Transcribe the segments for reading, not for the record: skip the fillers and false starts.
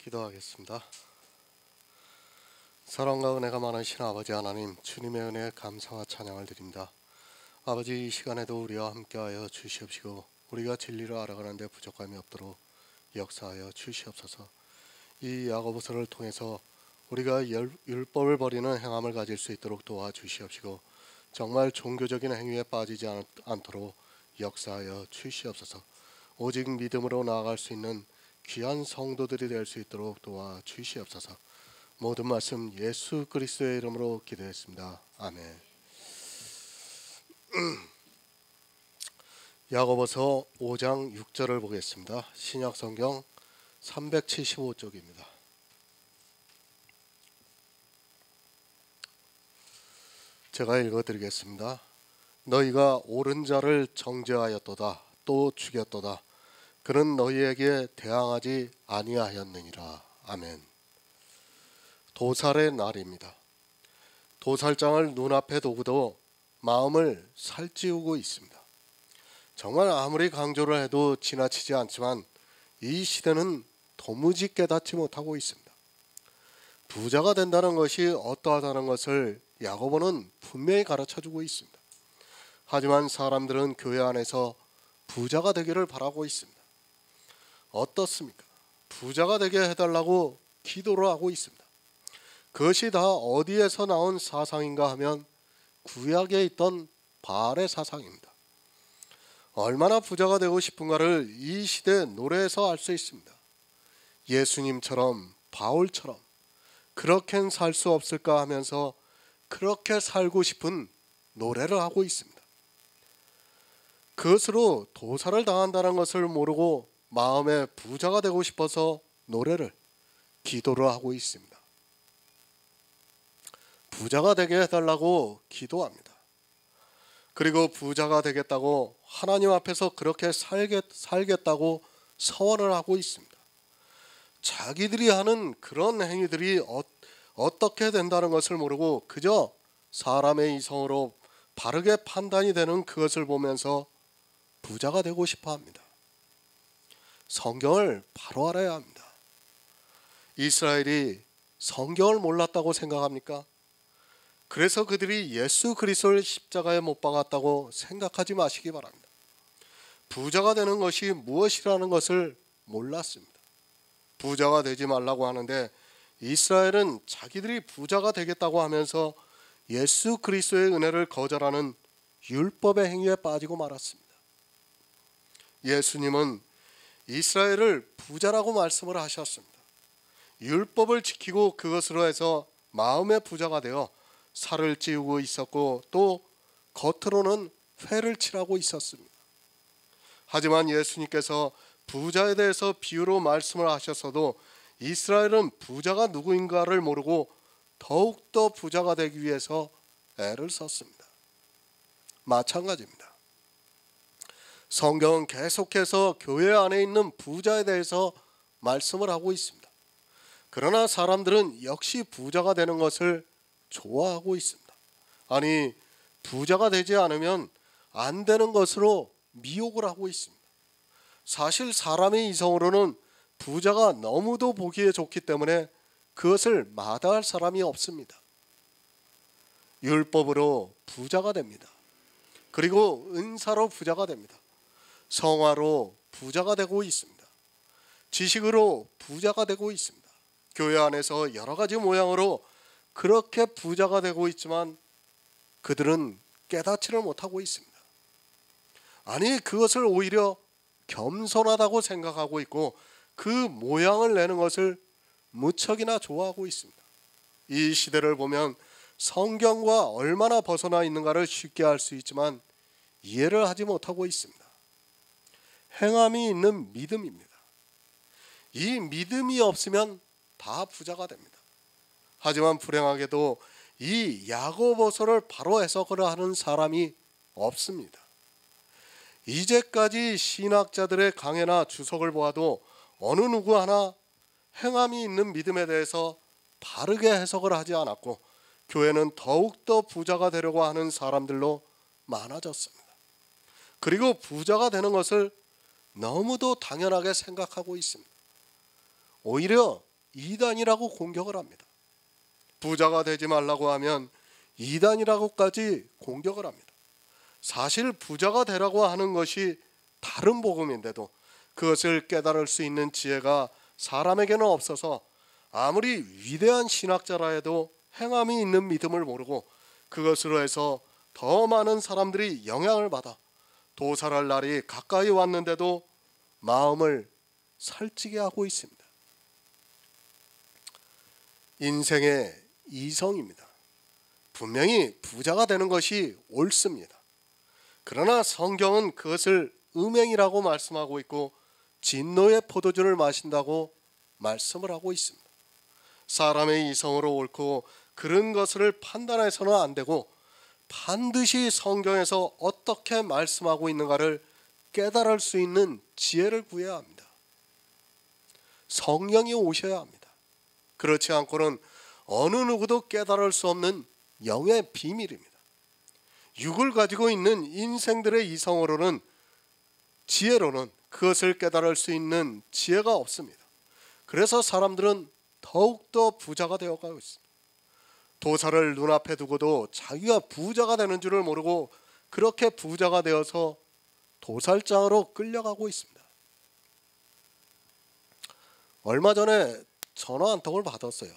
기도하겠습니다. 사랑과 은혜가 많으신 아버지 하나님, 주님의 은혜에 감사와 찬양을 드립니다. 아버지, 이 시간에도 우리와 함께하여 주시옵시고 우리가 진리를 알아가는 데 부족함이 없도록 역사하여 주시옵소서. 이 야고보서를 통해서 우리가 율법을 버리는 행함을 가질 수 있도록 도와주시옵시고 정말 종교적인 행위에 빠지지 않도록 역사하여 주시옵소서. 오직 믿음으로 나아갈 수 있는 귀한 성도들이 될 수 있도록 도와주시옵소서. 모든 말씀 예수 그리스도의 이름으로 기도했습니다. 아멘. 야고보서 5장 6절을 보겠습니다. 신약성경 375쪽입니다. 제가 읽어드리겠습니다. 너희가 옳은 자를 정죄하였도다 또 죽였도다. 그는 너희에게 대항하지 아니하였느니라. 아멘. 도살의 날입니다. 도살장을 눈앞에 두고도 마음을 살찌우고 있습니다. 정말 아무리 강조를 해도 지나치지 않지만 이 시대는 도무지 깨닫지 못하고 있습니다. 부자가 된다는 것이 어떠하다는 것을 야고보는 분명히 가르쳐주고 있습니다. 하지만 사람들은 교회 안에서 부자가 되기를 바라고 있습니다. 어떻습니까? 부자가 되게 해달라고 기도를 하고 있습니다. 그것이 다 어디에서 나온 사상인가 하면 구약에 있던 바알의 사상입니다. 얼마나 부자가 되고 싶은가를 이 시대 노래에서 알 수 있습니다. 예수님처럼 바울처럼 그렇게는 살 수 없을까 하면서 그렇게 살고 싶은 노래를 하고 있습니다. 그것으로 도살을 당한다는 것을 모르고 마음에 부자가 되고 싶어서 노래를, 기도를 하고 있습니다. 부자가 되게 해달라고 기도합니다. 그리고 부자가 되겠다고 하나님 앞에서 그렇게 살겠다고 서원을 하고 있습니다. 자기들이 하는 그런 행위들이 어떻게 된다는 것을 모르고 그저 사람의 이성으로 바르게 판단이 되는 그것을 보면서 부자가 되고 싶어 합니다. 성경을 바로 알아야 합니다. 이스라엘이 성경을 몰랐다고 생각합니까? 그래서 그들이 예수 그리스도를 십자가에 못 박았다고 생각하지 마시기 바랍니다. 부자가 되는 것이 무엇이라는 것을 몰랐습니다. 부자가 되지 말라고 하는데 이스라엘은 자기들이 부자가 되겠다고 하면서 예수 그리스도의 은혜를 거절하는 율법의 행위에 빠지고 말았습니다. 예수님은 이스라엘을 부자라고 말씀을 하셨습니다. 율법을 지키고 그것으로 해서 마음의 부자가 되어 살을 찌우고 있었고 또 겉으로는 회를 칠하고 있었습니다. 하지만 예수님께서 부자에 대해서 비유로 말씀을 하셨어도 이스라엘은 부자가 누구인가를 모르고 더욱더 부자가 되기 위해서 애를 썼습니다. 마찬가지입니다. 성경은 계속해서 교회 안에 있는 부자에 대해서 말씀을 하고 있습니다. 그러나 사람들은 역시 부자가 되는 것을 좋아하고 있습니다. 아니, 부자가 되지 않으면 안 되는 것으로 미혹을 하고 있습니다. 사실 사람의 이성으로는 부자가 너무도 보기에 좋기 때문에 그것을 마다할 사람이 없습니다. 율법으로 부자가 됩니다. 그리고 은사로 부자가 됩니다. 성화로 부자가 되고 있습니다. 지식으로 부자가 되고 있습니다. 교회 안에서 여러 가지 모양으로 그렇게 부자가 되고 있지만 그들은 깨닫지를 못하고 있습니다. 아니, 그것을 오히려 겸손하다고 생각하고 있고 그 모양을 내는 것을 무척이나 좋아하고 있습니다. 이 시대를 보면 성경과 얼마나 벗어나 있는가를 쉽게 알 수 있지만 이해를 하지 못하고 있습니다. 행함이 있는 믿음입니다. 이 믿음이 없으면 다 부자가 됩니다. 하지만 불행하게도 이 야고보서를 바로 해석을 하는 사람이 없습니다. 이제까지 신학자들의 강해나 주석을 보아도 어느 누구 하나 행함이 있는 믿음에 대해서 바르게 해석을 하지 않았고 교회는 더욱더 부자가 되려고 하는 사람들로 많아졌습니다. 그리고 부자가 되는 것을 너무도 당연하게 생각하고 있습니다. 오히려 이단이라고 공격을 합니다. 부자가 되지 말라고 하면 이단이라고까지 공격을 합니다. 사실 부자가 되라고 하는 것이 다른 복음인데도 그것을 깨달을 수 있는 지혜가 사람에게는 없어서 아무리 위대한 신학자라 해도 행함이 있는 믿음을 모르고 그것으로 해서 더 많은 사람들이 영향을 받아 도살할 날이 가까이 왔는데도 마음을 살찌게 하고 있습니다. 인생의 이성입니다. 분명히 부자가 되는 것이 옳습니다. 그러나 성경은 그것을 음행이라고 말씀하고 있고 진노의 포도주를 마신다고 말씀을 하고 있습니다. 사람의 이성으로 옳고 그런 것을 판단해서는 안 되고 반드시 성경에서 어떻게 말씀하고 있는가를 깨달을 수 있는 지혜를 구해야 합니다. 성령이 오셔야 합니다. 그렇지 않고는 어느 누구도 깨달을 수 없는 영의 비밀입니다. 육을 가지고 있는 인생들의 이성으로는 지혜로는 그것을 깨달을 수 있는 지혜가 없습니다. 그래서 사람들은 더욱더 부자가 되어가고 있습니다. 도살을 눈앞에 두고도 자기가 부자가 되는 줄을 모르고 그렇게 부자가 되어서 도살장으로 끌려가고 있습니다. 얼마 전에 전화 한 통을 받았어요.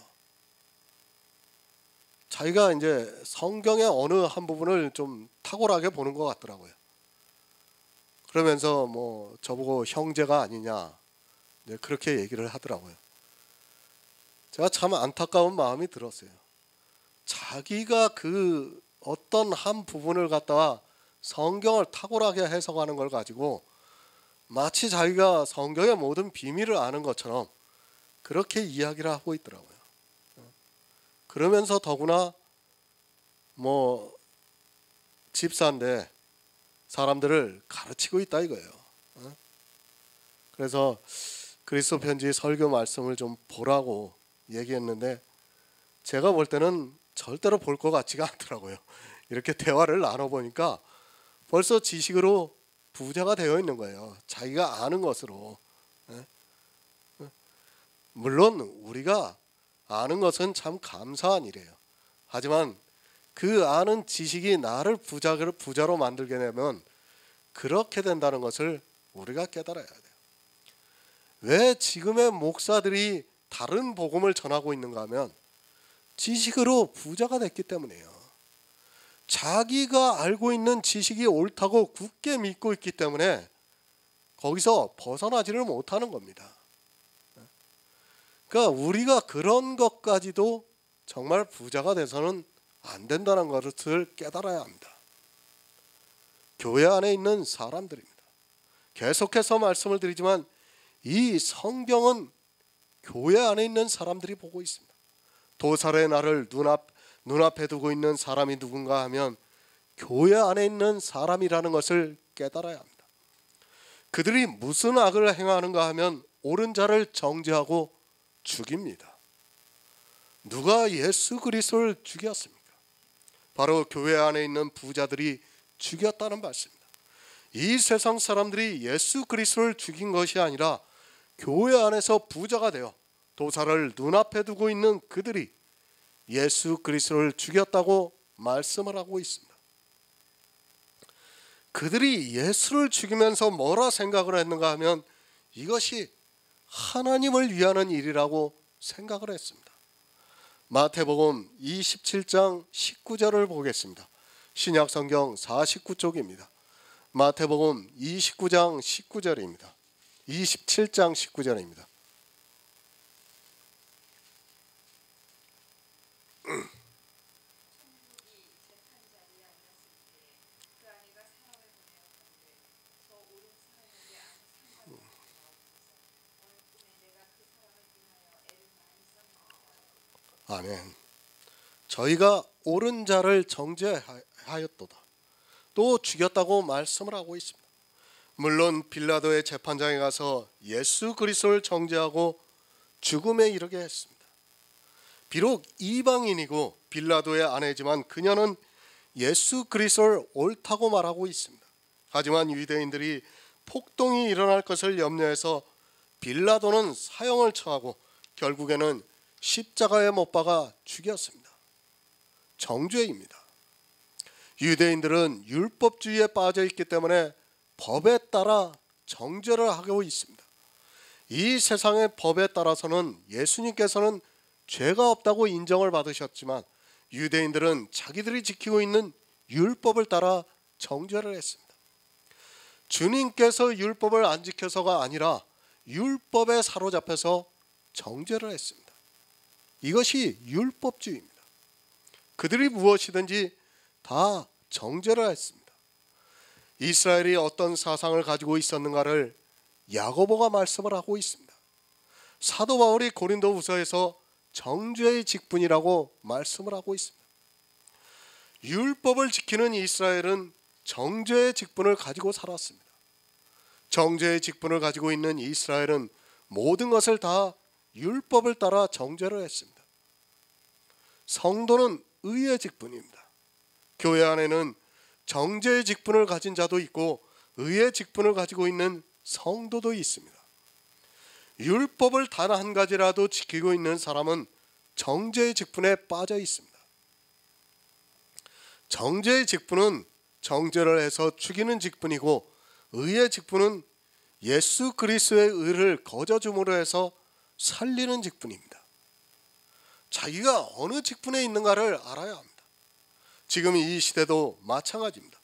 자기가 이제 성경의 어느 한 부분을 좀 탁월하게 보는 것 같더라고요. 그러면서 뭐 저보고 형제가 아니냐 그렇게 얘기를 하더라고요. 제가 참 안타까운 마음이 들었어요. 자기가 그 어떤 한 부분을 갖다가 성경을 탁월하게 해석하는 걸 가지고 마치 자기가 성경의 모든 비밀을 아는 것처럼 그렇게 이야기를 하고 있더라고요. 그러면서 더구나 뭐 집사인데 사람들을 가르치고 있다 이거예요. 그래서 그리스도 편지 설교 말씀을 좀 보라고 얘기했는데 제가 볼 때는 절대로 볼 것 같지가 않더라고요. 이렇게 대화를 나눠보니까 벌써 지식으로 부자가 되어 있는 거예요. 자기가 아는 것으로. 물론 우리가 아는 것은 참 감사한 일이에요. 하지만 그 아는 지식이 나를 부자로 만들게 되면 그렇게 된다는 것을 우리가 깨달아야 돼요. 왜 지금의 목사들이 다른 복음을 전하고 있는가 하면 지식으로 부자가 됐기 때문이에요. 자기가 알고 있는 지식이 옳다고 굳게 믿고 있기 때문에 거기서 벗어나지를 못하는 겁니다. 그러니까 우리가 그런 것까지도 정말 부자가 돼서는 안 된다는 것을 깨달아야 합니다. 교회 안에 있는 사람들입니다. 계속해서 말씀을 드리지만 이 성경은 교회 안에 있는 사람들이 보고 있습니다. 도살의 날을 눈앞에 두고 있는 사람이 누군가 하면 교회 안에 있는 사람이라는 것을 깨달아야 합니다. 그들이 무슨 악을 행하는가 하면 옳은 자를 정죄하고 죽입니다. 누가 예수 그리스도를 죽였습니까? 바로 교회 안에 있는 부자들이 죽였다는 말씀입니다. 이 세상 사람들이 예수 그리스도를 죽인 것이 아니라 교회 안에서 부자가 되어 도살을 눈앞에 두고 있는 그들이 예수 그리스도를 죽였다고 말씀을 하고 있습니다. 그들이 예수를 죽이면서 뭐라 생각을 했는가 하면 이것이 하나님을 위하는 일이라고 생각을 했습니다. 마태복음 27장 19절을 보겠습니다. 신약성경 49쪽입니다. 마태복음 29장 19절입니다. 27장 19절입니다. 아멘. 저희가 옳은 자를 정죄하였도다. 또 죽였다고 말씀을 하고 있습니다. 물론 빌라도의 재판장에 가서 예수 그리스도를 정죄하고 죽음에 이르게 했습니다. 비록 이방인이고 빌라도의 아내지만 그녀는 예수 그리스도를 옳다고 말하고 있습니다. 하지만 유대인들이 폭동이 일어날 것을 염려해서 빌라도는 사형을 처하고 결국에는 십자가에 못 박아 죽였습니다. 정죄입니다. 유대인들은 율법주의에 빠져 있기 때문에 법에 따라 정죄를 하고 있습니다. 이 세상의 법에 따라서는 예수님께서는 죄가 없다고 인정을 받으셨지만 유대인들은 자기들이 지키고 있는 율법을 따라 정죄를 했습니다. 주님께서 율법을 안 지켜서가 아니라 율법에 사로잡혀서 정죄를 했습니다. 이것이 율법주의입니다. 그들이 무엇이든지 다 정죄를 했습니다. 이스라엘이 어떤 사상을 가지고 있었는가를 야고보가 말씀을 하고 있습니다. 사도 바울이 고린도후서에서 정죄의 직분이라고 말씀을 하고 있습니다. 율법을 지키는 이스라엘은 정죄의 직분을 가지고 살았습니다. 정죄의 직분을 가지고 있는 이스라엘은 모든 것을 다 율법을 따라 정죄를 했습니다. 성도는 의의 직분입니다. 교회 안에는 정죄의 직분을 가진 자도 있고 의의 직분을 가지고 있는 성도도 있습니다. 율법을 단 한 가지라도 지키고 있는 사람은 정죄의 직분에 빠져 있습니다. 정죄의 직분은 정죄를 해서 죽이는 직분이고 의의 직분은 예수 그리스도의 의를 거저줌으로 해서 살리는 직분입니다. 자기가 어느 직분에 있는가를 알아야 합니다. 지금 이 시대도 마찬가지입니다.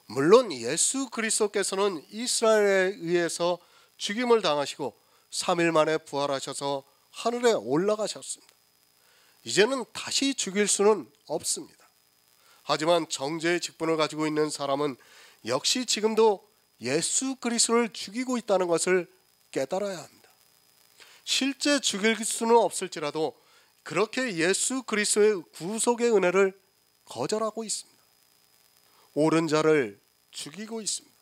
물론 예수 그리스도께서는 이스라엘에 의해서 죽임을 당하시고 3일 만에 부활하셔서 하늘에 올라가셨습니다. 이제는 다시 죽일 수는 없습니다. 하지만 정죄의 직분을 가지고 있는 사람은 역시 지금도 예수 그리스도를 죽이고 있다는 것을 깨달아야 합니다. 실제 죽일 수는 없을지라도 그렇게 예수 그리스도의 구속의 은혜를 거절하고 있습니다. 옳은 자를 죽이고 있습니다.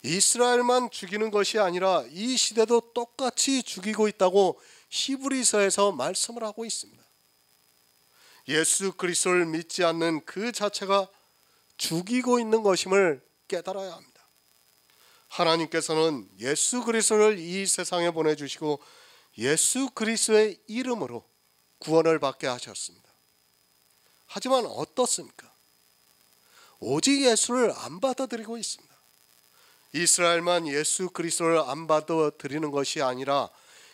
이스라엘만 죽이는 것이 아니라 이 시대도 똑같이 죽이고 있다고 히브리서에서 말씀을 하고 있습니다. 예수 그리스도를 믿지 않는 그 자체가 죽이고 있는 것임을 깨달아야 합니다. 하나님께서는 예수 그리스도를 이 세상에 보내주시고 예수 그리스도의 이름으로 구원을 받게 하셨습니다. 하지만 어떻습니까? 오직 예수를 안 받아들이고 있습니다. 이스라엘만 예수 그리스도를 안 받아들이는 것이 아니라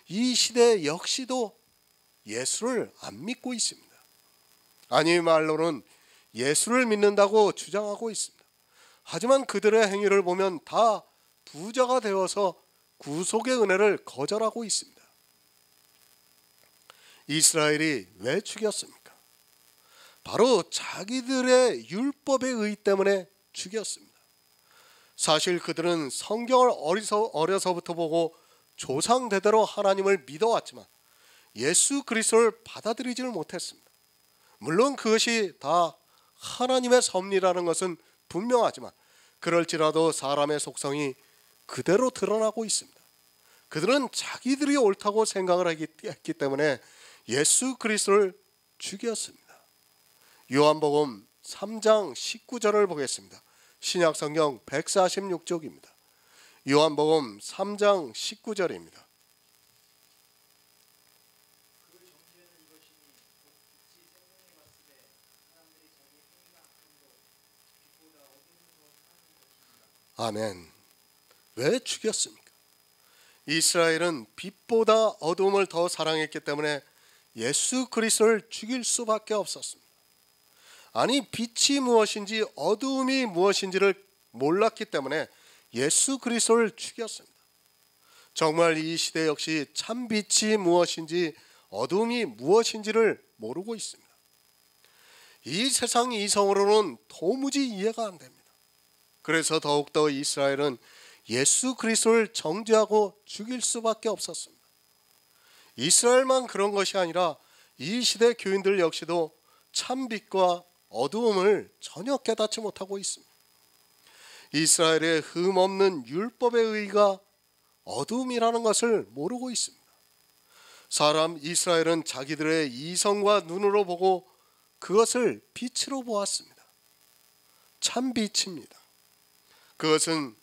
이 시대 역시도 예수를 안 믿고 있습니다. 아니 말로는 예수를 믿는다고 주장하고 있습니다. 하지만 그들의 행위를 보면 다 부자가 되어서 구속의 은혜를 거절하고 있습니다. 이스라엘이 왜 죽였습니까? 바로 자기들의 율법의 의 때문에 죽였습니다. 사실 그들은 성경을 어려서부터 보고 조상대대로 하나님을 믿어왔지만 예수 그리스도를 받아들이지를 못했습니다. 물론 그것이 다 하나님의 섭리라는 것은 분명하지만 그럴지라도 사람의 속성이 그대로 드러나고 있습니다. 그들은 자기들이 옳다고 생각을 했기 때문에 예수 그리스도를 죽였습니다. 요한복음 3장 19절을 보겠습니다. 신약성경 146쪽입니다. 요한복음 3장 19절입니다. 아멘. 왜 죽였습니까? 이스라엘은 빛보다 어두움을 더 사랑했기 때문에 예수 그리스도를 죽일 수밖에 없었습니다. 아니 빛이 무엇인지 어두움이 무엇인지를 몰랐기 때문에 예수 그리스도를 죽였습니다. 정말 이 시대 역시 참 빛이 무엇인지 어두움이 무엇인지를 모르고 있습니다. 이 세상 이성으로는 도무지 이해가 안 됩니다. 그래서 더욱더 이스라엘은 예수 그리스도를 정죄하고 죽일 수밖에 없었습니다. 이스라엘만 그런 것이 아니라 이 시대 교인들 역시도 참 빛과 어두움을 전혀 깨닫지 못하고 있습니다. 이스라엘의 흠없는 율법의 의가 어두움이라는 것을 모르고 있습니다. 이스라엘은 자기들의 이성과 눈으로 보고 그것을 빛으로 보았습니다. 참 빛입니다. 그것은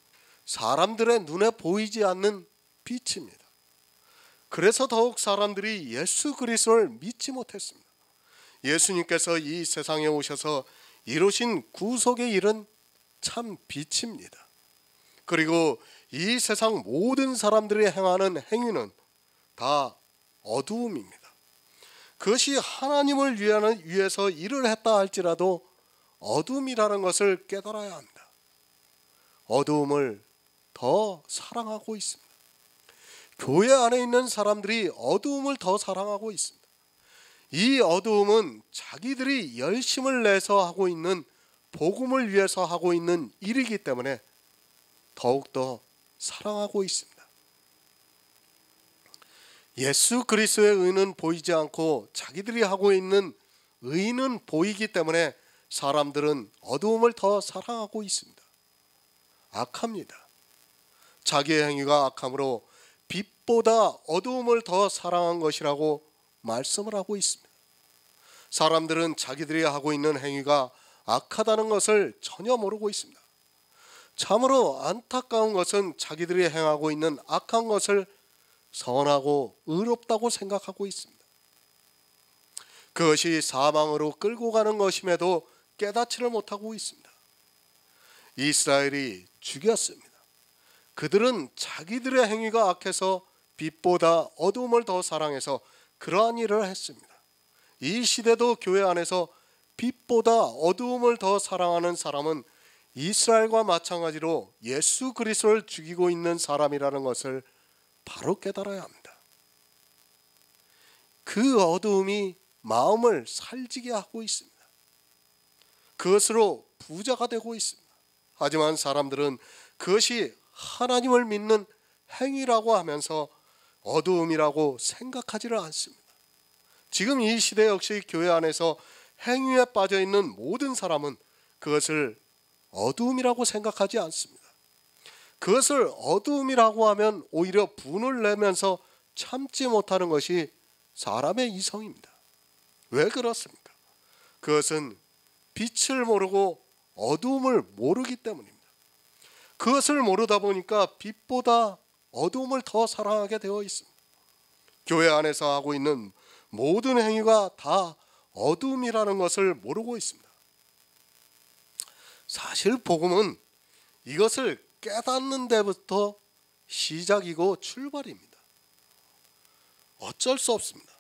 사람들의 눈에 보이지 않는 빛입니다. 그래서 더욱 사람들이 예수 그리스도를 믿지 못했습니다. 예수님께서 이 세상에 오셔서 이루신 구속의 일은 참 빛입니다. 그리고 이 세상 모든 사람들이 행하는 행위는 다 어두움입니다. 그것이 하나님을 위해서 일을 했다 할지라도 어둠이라는 것을 깨달아야 합니다. 어두움을 더 사랑하고 있습니다. 교회 안에 있는 사람들이 어두움을 더 사랑하고 있습니다. 이 어두움은 자기들이 열심을 내서 하고 있는 복음을 위해서 하고 있는 일이기 때문에 더욱더 사랑하고 있습니다. 예수 그리스도의 의는 보이지 않고 자기들이 하고 있는 의는 보이기 때문에 사람들은 어두움을 더 사랑하고 있습니다. 악합니다. 자기의 행위가 악함으로 빛보다 어두움을 더 사랑한 것이라고 말씀을 하고 있습니다. 사람들은 자기들이 하고 있는 행위가 악하다는 것을 전혀 모르고 있습니다. 참으로 안타까운 것은 자기들이 행하고 있는 악한 것을 선하고 의롭다고 생각하고 있습니다. 그것이 사망으로 끌고 가는 것임에도 깨닫지를 못하고 있습니다. 이스라엘이 죽였습니다. 그들은 자기들의 행위가 악해서 빛보다 어두움을 더 사랑해서 그러한 일을 했습니다. 이 시대도 교회 안에서 빛보다 어두움을 더 사랑하는 사람은 이스라엘과 마찬가지로 예수 그리스도를 죽이고 있는 사람이라는 것을 바로 깨달아야 합니다. 그 어두움이 마음을 살지게 하고 있습니다. 그것으로 부자가 되고 있습니다. 하지만 사람들은 그것이 하나님을 믿는 행위라고 하면서 어두움이라고 생각하지를 않습니다. 지금 이 시대 역시 교회 안에서 행위에 빠져 있는 모든 사람은 그것을 어두움이라고 생각하지 않습니다. 그것을 어두움이라고 하면 오히려 분을 내면서 참지 못하는 것이 사람의 이성입니다. 왜 그렇습니까? 그것은 빛을 모르고 어두움을 모르기 때문입니다. 그것을 모르다 보니까 빛보다 어두움을 더 사랑하게 되어 있습니다. 교회 안에서 하고 있는 모든 행위가 다 어두움이라는 것을 모르고 있습니다. 사실 복음은 이것을 깨닫는 데부터 시작이고 출발입니다. 어쩔 수 없습니다.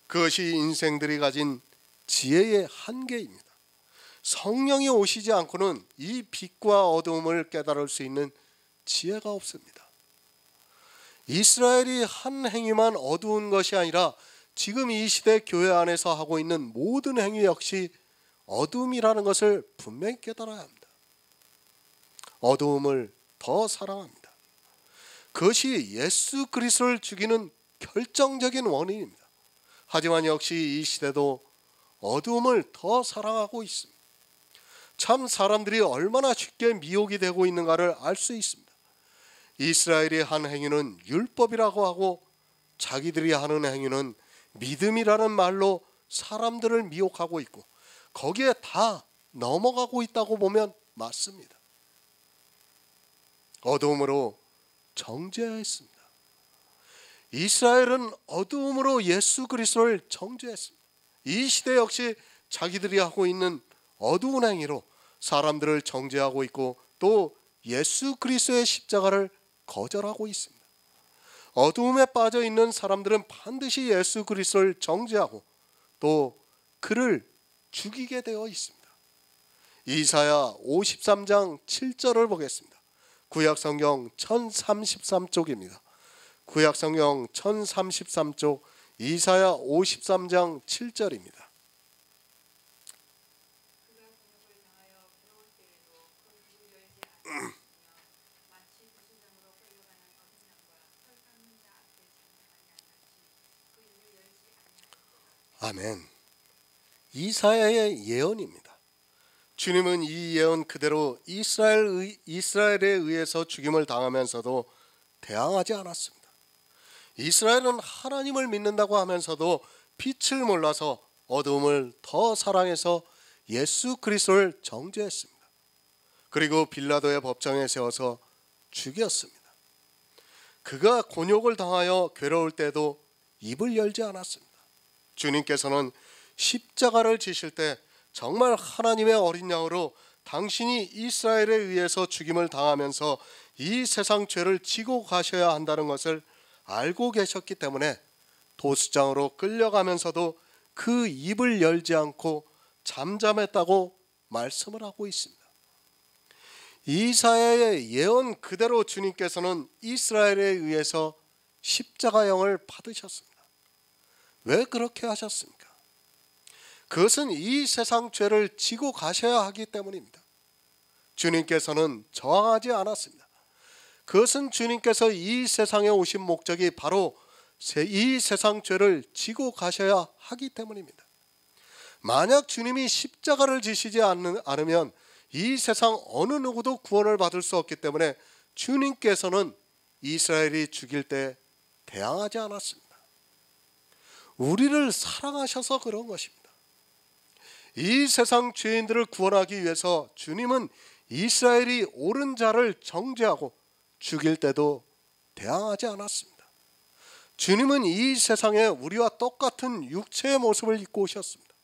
그것이 인생들이 가진 지혜의 한계입니다. 성령이 오시지 않고는 이 빛과 어두움을 깨달을 수 있는 지혜가 없습니다. 이스라엘이 한 행위만 어두운 것이 아니라 지금 이 시대 교회 안에서 하고 있는 모든 행위 역시 어두움이라는 것을 분명히 깨달아야 합니다. 어두움을 더 사랑합니다. 그것이 예수 그리스도를 죽이는 결정적인 원인입니다. 하지만 역시 이 시대도 어두움을 더 사랑하고 있습니다. 참 사람들이 얼마나 쉽게 미혹이 되고 있는가를 알 수 있습니다. 이스라엘이 한 행위는 율법이라고 하고 자기들이 하는 행위는 믿음이라는 말로 사람들을 미혹하고 있고 거기에 다 넘어가고 있다고 보면 맞습니다. 어두움으로 정죄했습니다. 이스라엘은 어두움으로 예수 그리스도를 정죄했습니다. 이 시대 역시 자기들이 하고 있는 어두운 행위로 사람들을 정죄하고 있고 또 예수 그리스도의 십자가를 거절하고 있습니다. 어두움에 빠져 있는 사람들은 반드시 예수 그리스도를 정죄하고 또 그를 죽이게 되어 있습니다. 이사야 53장 7절을 보겠습니다. 구약성경 1033쪽입니다. 구약성경 1033쪽 이사야 53장 7절입니다. 아멘. 이사야의 예언입니다. 주님은 이 예언 그대로 이스라엘에 의해서 죽임을 당하면서도 대항하지 않았습니다. 이스라엘은 하나님을 믿는다고 하면서도 빛을 몰라서 어두움을 더 사랑해서 예수 그리스도를 정죄했습니다. 그리고 빌라도의 법정에 세워서 죽였습니다. 그가 곤욕을 당하여 괴로울 때도 입을 열지 않았습니다. 주님께서는 십자가를 지실 때 정말 하나님의 어린 양으로 당신이 이스라엘에 의해서 죽임을 당하면서 이 세상 죄를 지고 가셔야 한다는 것을 알고 계셨기 때문에 도수장으로 끌려가면서도 그 입을 열지 않고 잠잠했다고 말씀을 하고 있습니다. 이사야의 예언 그대로 주님께서는 이스라엘에 의해서 십자가형을 받으셨습니다. 왜 그렇게 하셨습니까? 그것은 이 세상 죄를 지고 가셔야 하기 때문입니다. 주님께서는 저항하지 않았습니다. 그것은 주님께서 이 세상에 오신 목적이 바로 이 세상 죄를 지고 가셔야 하기 때문입니다. 만약 주님이 십자가를 지시지 않으면 이 세상 어느 누구도 구원을 받을 수 없기 때문에 주님께서는 이스라엘이 죽일 때 대항하지 않았습니다. 우리를 사랑하셔서 그런 것입니다. 이 세상 죄인들을 구원하기 위해서 주님은 이스라엘이 옳은 자를 정죄하고 죽일 때도 대항하지 않았습니다. 주님은 이 세상에 우리와 똑같은 육체의 모습을 입고 오셨습니다.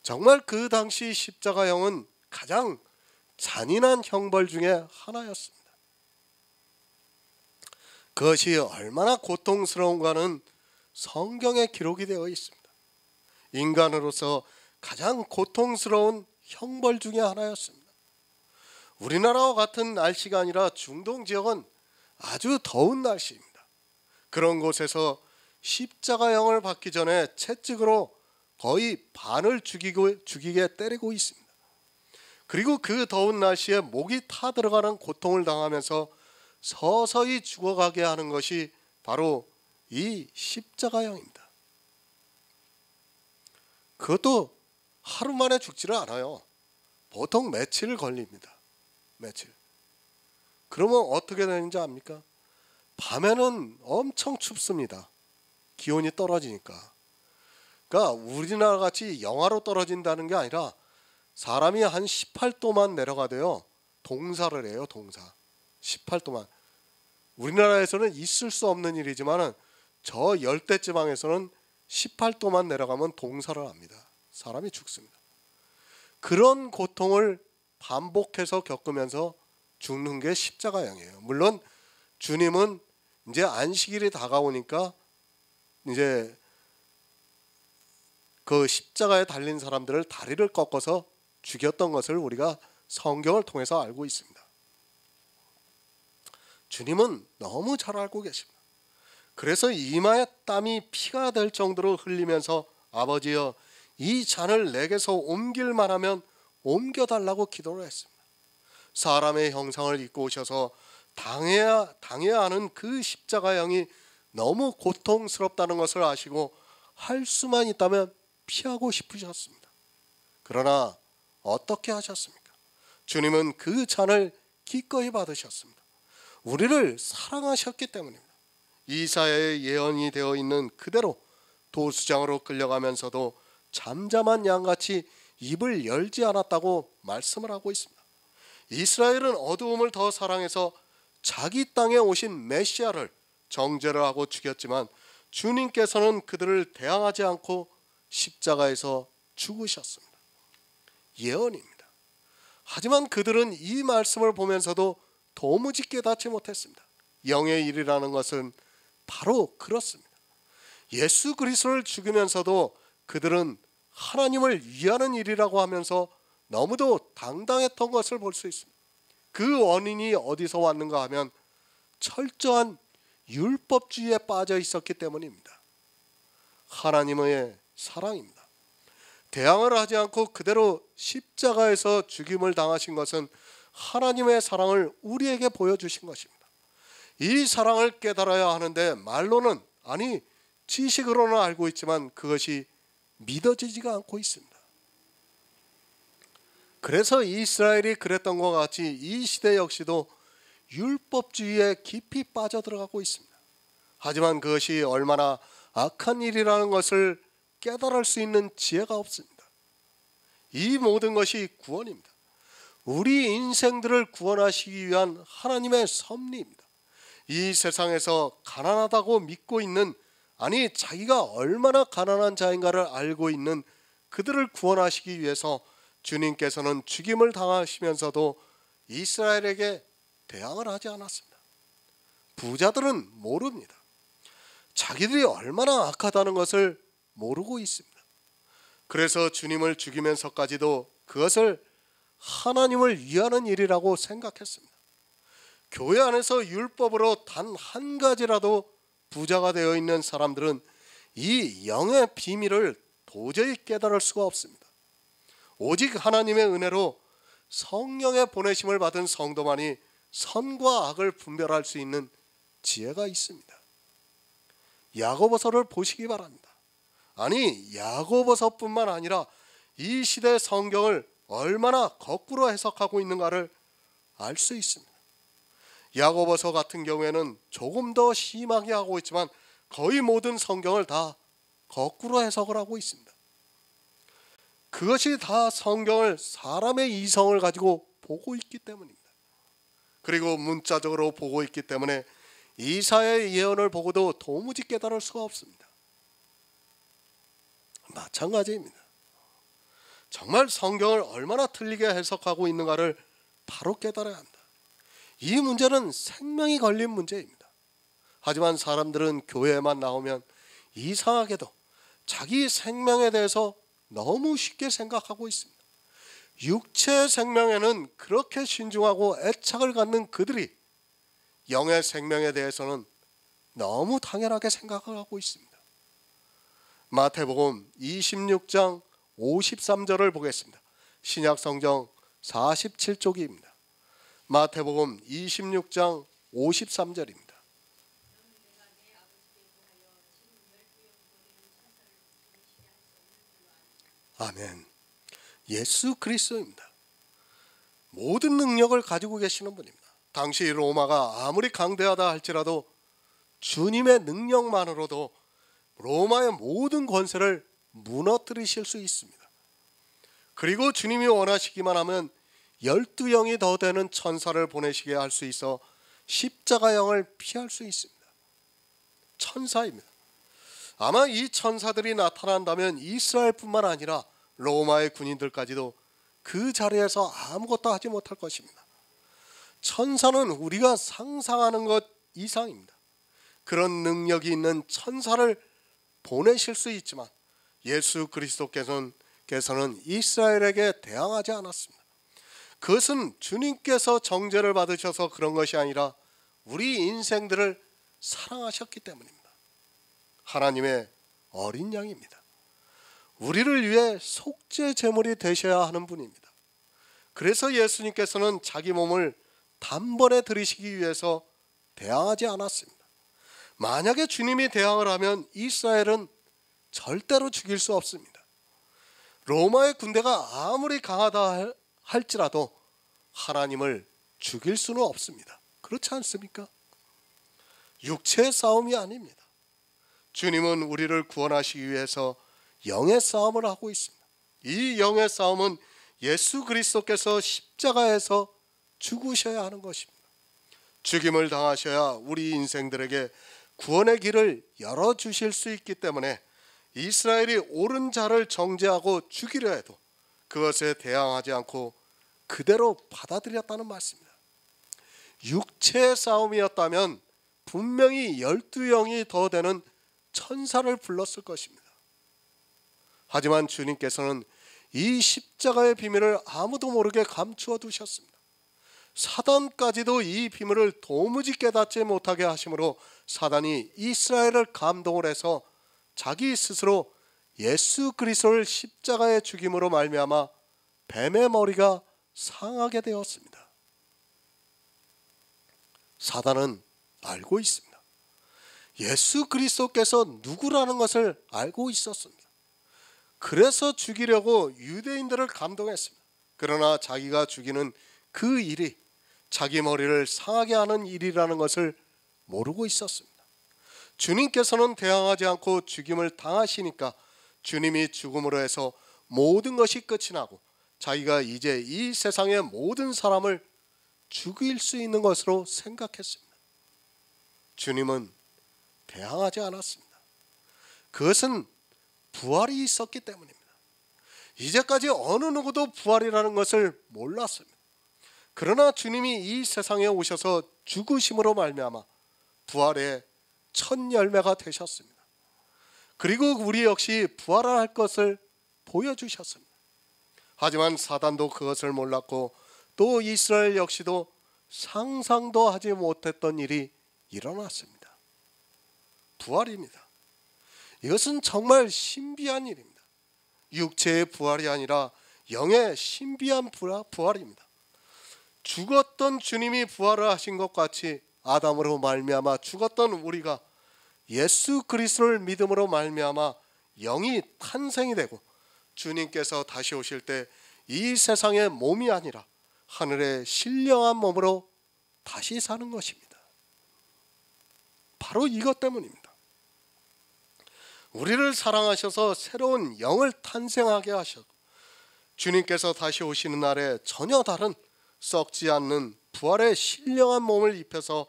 정말 그 당시 십자가형은 가장 잔인한 형벌 중에 하나였습니다. 그것이 얼마나 고통스러운가는 성경에 기록이 되어 있습니다. 인간으로서 가장 고통스러운 형벌 중에 하나였습니다. 우리나라와 같은 날씨가 아니라 중동 지역은 아주 더운 날씨입니다. 그런 곳에서 십자가형을 받기 전에 채찍으로 거의 반을 죽이게 때리고 있습니다. 그리고 그 더운 날씨에 목이 타 들어가는 고통을 당하면서 서서히 죽어가게 하는 것이 바로 이 십자가형입니다. 그것도 하루 만에 죽지를 않아요. 보통 며칠 걸립니다. 며칠. 그러면 어떻게 되는지 압니까? 밤에는 엄청 춥습니다. 기온이 떨어지니까. 그러니까 우리나라 같이 영하로 떨어진다는 게 아니라 사람이 한 18도만 내려가도요 동사를 해요. 동사. 18도만. 우리나라에서는 있을 수 없는 일이지만 저 열대지방에서는 18도만 내려가면 동사를 합니다. 사람이 죽습니다. 그런 고통을 반복해서 겪으면서 죽는 게 십자가형이에요. 물론 주님은 이제 안식일이 다가오니까 이제 그 십자가에 달린 사람들을 다리를 꺾어서 죽였던 것을 우리가 성경을 통해서 알고 있습니다. 주님은 너무 잘 알고 계십니다. 그래서 이마에 땀이 피가 될 정도로 흘리면서 아버지여 이 잔을 내게서 옮길만 하면 옮겨달라고 기도를 했습니다. 사람의 형상을 입고 오셔서 당해야 하는 그 십자가형이 너무 고통스럽다는 것을 아시고 할 수만 있다면 피하고 싶으셨습니다. 그러나 어떻게 하셨습니까? 주님은 그 잔을 기꺼이 받으셨습니다. 우리를 사랑하셨기 때문입니다. 이사야의 예언이 되어 있는 그대로 도수장으로 끌려가면서도 잠잠한 양같이 입을 열지 않았다고 말씀을 하고 있습니다. 이스라엘은 어두움을 더 사랑해서 자기 땅에 오신 메시아를 정죄를 하고 죽였지만 주님께서는 그들을 대항하지 않고 십자가에서 죽으셨습니다. 예언입니다. 하지만 그들은 이 말씀을 보면서도 도무지 깨닫지 못했습니다. 영의 일이라는 것은 바로 그렇습니다. 예수 그리스도를 죽이면서도 그들은 하나님을 위하는 일이라고 하면서 너무도 당당했던 것을 볼 수 있습니다. 그 원인이 어디서 왔는가 하면 철저한 율법주의에 빠져 있었기 때문입니다. 하나님의 사랑입니다. 대항을 하지 않고 그대로 십자가에서 죽임을 당하신 것은 하나님의 사랑을 우리에게 보여주신 것입니다. 이 사랑을 깨달아야 하는데 말로는 아니 지식으로는 알고 있지만 그것이 믿어지지가 않고 있습니다. 그래서 이스라엘이 그랬던 것 같이 이 시대 역시도 율법주의에 깊이 빠져들어가고 있습니다. 하지만 그것이 얼마나 악한 일이라는 것을 깨달을 수 있는 지혜가 없습니다. 이 모든 것이 구원입니다. 우리 인생들을 구원하시기 위한 하나님의 섭리입니다. 이 세상에서 가난하다고 믿고 있는, 아니 자기가 얼마나 가난한 자인가를 알고 있는 그들을 구원하시기 위해서 주님께서는 죽임을 당하시면서도 이스라엘에게 대항을 하지 않았습니다. 부자들은 모릅니다. 자기들이 얼마나 악하다는 것을 모르고 있습니다. 그래서 주님을 죽이면서까지도 그것을 하나님을 위하는 일이라고 생각했습니다. 교회 안에서 율법으로 단 한 가지라도 부자가 되어 있는 사람들은 이 영의 비밀을 도저히 깨달을 수가 없습니다. 오직 하나님의 은혜로 성령의 보내심을 받은 성도만이 선과 악을 분별할 수 있는 지혜가 있습니다. 야고보서를 보시기 바랍니다. 아니 야고보서뿐만 아니라 이 시대 성경을 얼마나 거꾸로 해석하고 있는가를 알 수 있습니다. 야고보서 같은 경우에는 조금 더 심하게 하고 있지만 거의 모든 성경을 다 거꾸로 해석을 하고 있습니다. 그것이 다 성경을 사람의 이성을 가지고 보고 있기 때문입니다. 그리고 문자적으로 보고 있기 때문에 이사야의 예언을 보고도 도무지 깨달을 수가 없습니다. 마찬가지입니다. 정말 성경을 얼마나 틀리게 해석하고 있는가를 바로 깨달아야 한다. 이 문제는 생명이 걸린 문제입니다. 하지만 사람들은 교회에만 나오면 이상하게도 자기 생명에 대해서 너무 쉽게 생각하고 있습니다. 육체의 생명에는 그렇게 신중하고 애착을 갖는 그들이 영의 생명에 대해서는 너무 당연하게 생각을 하고 있습니다. 마태복음 26장 53절을 보겠습니다. 신약성경 47쪽입니다. 마태복음 26장 53절입니다. 아멘. 예수 그리스도입니다. 모든 능력을 가지고 계시는 분입니다. 당시 로마가 아무리 강대하다 할지라도 주님의 능력만으로도 로마의 모든 권세를 무너뜨리실 수 있습니다. 그리고 주님이 원하시기만 하면 12영이 더 되는 천사를 보내시게 할 수 있어 십자가형을 피할 수 있습니다. 천사입니다. 아마 이 천사들이 나타난다면 이스라엘뿐만 아니라 로마의 군인들까지도 그 자리에서 아무것도 하지 못할 것입니다. 천사는 우리가 상상하는 것 이상입니다. 그런 능력이 있는 천사를 보내실 수 있지만 예수 그리스도께서는 이스라엘에게 대항하지 않았습니다. 그것은 주님께서 정죄를 받으셔서 그런 것이 아니라 우리 인생들을 사랑하셨기 때문입니다. 하나님의 어린 양입니다. 우리를 위해 속죄 제물이 되셔야 하는 분입니다. 그래서 예수님께서는 자기 몸을 단번에 들이시기 위해서 대항하지 않았습니다. 만약에 주님이 대항을 하면 이스라엘은 절대로 죽일 수 없습니다. 로마의 군대가 아무리 강하다 할지라도 하나님을 죽일 수는 없습니다. 그렇지 않습니까? 육체의 싸움이 아닙니다. 주님은 우리를 구원하시기 위해서 영의 싸움을 하고 있습니다. 이 영의 싸움은 예수 그리스도께서 십자가에서 죽으셔야 하는 것입니다. 죽임을 당하셔야 우리 인생들에게 구원의 길을 열어주실 수 있기 때문에 이스라엘이 옳은 자를 정죄하고 죽이려 해도 그것에 대항하지 않고 그대로 받아들였다는 말씀입니다. 육체의 싸움이었다면 분명히 12영이 더 되는 천사를 불렀을 것입니다. 하지만 주님께서는 이 십자가의 비밀을 아무도 모르게 감추어 두셨습니다. 사단까지도 이 비밀을 도무지 깨닫지 못하게 하심으로 사단이 이스라엘을 감동을 해서 자기 스스로 예수 그리스도를 십자가에 죽임으로 말미암아 뱀의 머리가 상하게 되었습니다. 사단은 알고 있습니다. 예수 그리스도께서 누구라는 것을 알고 있었습니다. 그래서 죽이려고 유대인들을 감동했습니다. 그러나 자기가 죽이는 그 일이 자기 머리를 상하게 하는 일이라는 것을 모르고 있었습니다. 주님께서는 대항하지 않고 죽임을 당하시니까 주님이 죽음으로 해서 모든 것이 끝이 나고 자기가 이제 이 세상의 모든 사람을 죽일 수 있는 것으로 생각했습니다. 주님은 대항하지 않았습니다. 그것은 부활이 있었기 때문입니다. 이제까지 어느 누구도 부활이라는 것을 몰랐습니다. 그러나 주님이 이 세상에 오셔서 죽으심으로 말미암아 부활의 첫 열매가 되셨습니다. 그리고 우리 역시 부활할 것을 보여주셨습니다. 하지만 사단도 그것을 몰랐고 또 이스라엘 역시도 상상도 하지 못했던 일이 일어났습니다. 부활입니다. 이것은 정말 신비한 일입니다. 육체의 부활이 아니라 영의 신비한 부활입니다. 죽었던 주님이 부활을 하신 것 같이 아담으로 말미암아 죽었던 우리가 예수 그리스도를 믿음으로 말미암아 영이 탄생이 되고 주님께서 다시 오실 때 이 세상의 몸이 아니라 하늘의 신령한 몸으로 다시 사는 것입니다. 바로 이것 때문입니다. 우리를 사랑하셔서 새로운 영을 탄생하게 하셨고 주님께서 다시 오시는 날에 전혀 다른 썩지 않는 부활의 신령한 몸을 입혀서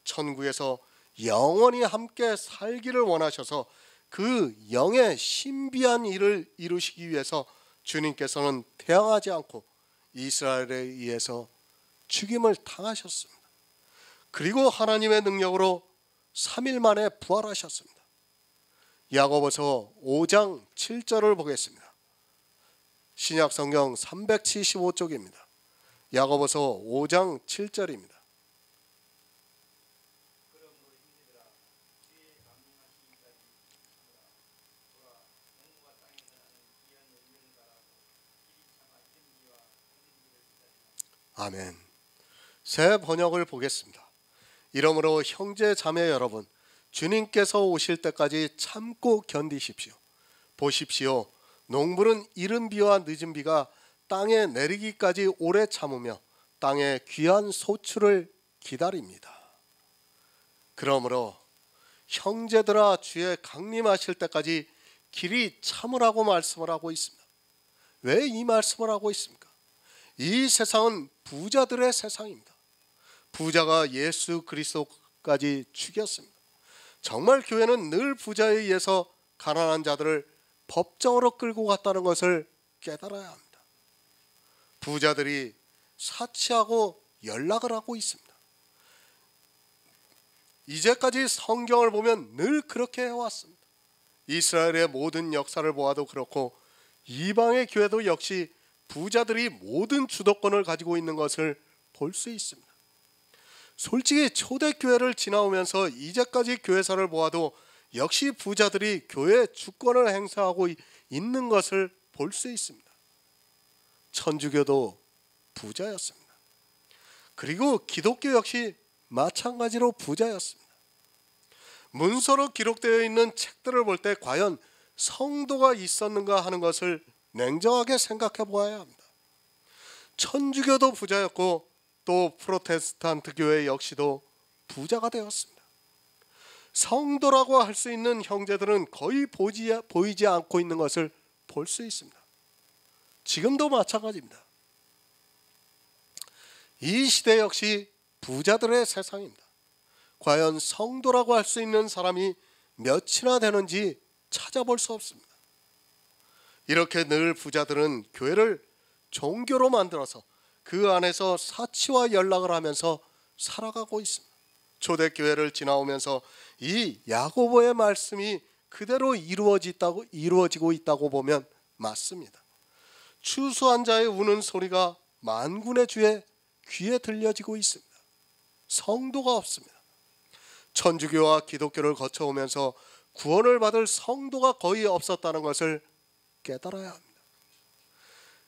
천국에서 영원히 함께 살기를 원하셔서 그 영의 신비한 일을 이루시기 위해서 주님께서는 태양하지 않고 이스라엘에 의해서 죽임을 당하셨습니다. 그리고 하나님의 능력으로 3일 만에 부활하셨습니다. 야고보서 5장 7절을 보겠습니다. 신약성경 375쪽입니다. 야고보서 5장 7절입니다. 아멘. 새 번역을 보겠습니다. 이러므로 형제 자매 여러분, 주님께서 오실 때까지 참고 견디십시오. 보십시오. 농부는 이른 비와 늦은 비가 땅에 내리기까지 오래 참으며 땅의 귀한 소출을 기다립니다. 그러므로 형제들아 주의 강림하실 때까지 길이 참으라고 말씀을 하고 있습니다. 왜 이 말씀을 하고 있습니까? 이 세상은 부자들의 세상입니다. 부자가 예수 그리스도까지 죽였습니다. 정말 교회는 늘 부자에 의해서 가난한 자들을 법정으로 끌고 갔다는 것을 깨달아야 합니다. 부자들이 사치하고 연락을 하고 있습니다. 이제까지 성경을 보면 늘 그렇게 해왔습니다. 이스라엘의 모든 역사를 보아도 그렇고 이방의 교회도 역시 부자들이 모든 주도권을 가지고 있는 것을 볼 수 있습니다. 솔직히 초대교회를 지나오면서 이제까지 교회사를 보아도 역시 부자들이 교회 주권을 행사하고 있는 것을 볼 수 있습니다. 천주교도 부자였습니다. 그리고 기독교 역시 마찬가지로 부자였습니다. 문서로 기록되어 있는 책들을 볼 때 과연 성도가 있었는가 하는 것을 냉정하게 생각해 보아야 합니다. 천주교도 부자였고 또 프로테스탄트 교회 역시도 부자가 되었습니다. 성도라고 할 수 있는 형제들은 거의 보이지 않고 있는 것을 볼 수 있습니다. 지금도 마찬가지입니다. 이 시대 역시 부자들의 세상입니다. 과연 성도라고 할 수 있는 사람이 몇이나 되는지 찾아볼 수 없습니다. 이렇게 늘 부자들은 교회를 종교로 만들어서 그 안에서 사치와 연락을 하면서 살아가고 있습니다. 초대교회를 지나오면서 이 야고보의 말씀이 그대로 이루어지고 있다고 보면 맞습니다. 추수한 자의 우는 소리가 만군의 주의 귀에 들려지고 있습니다. 성도가 없습니다. 천주교와 기독교를 거쳐오면서 구원을 받을 성도가 거의 없었다는 것을 깨달아야 합니다.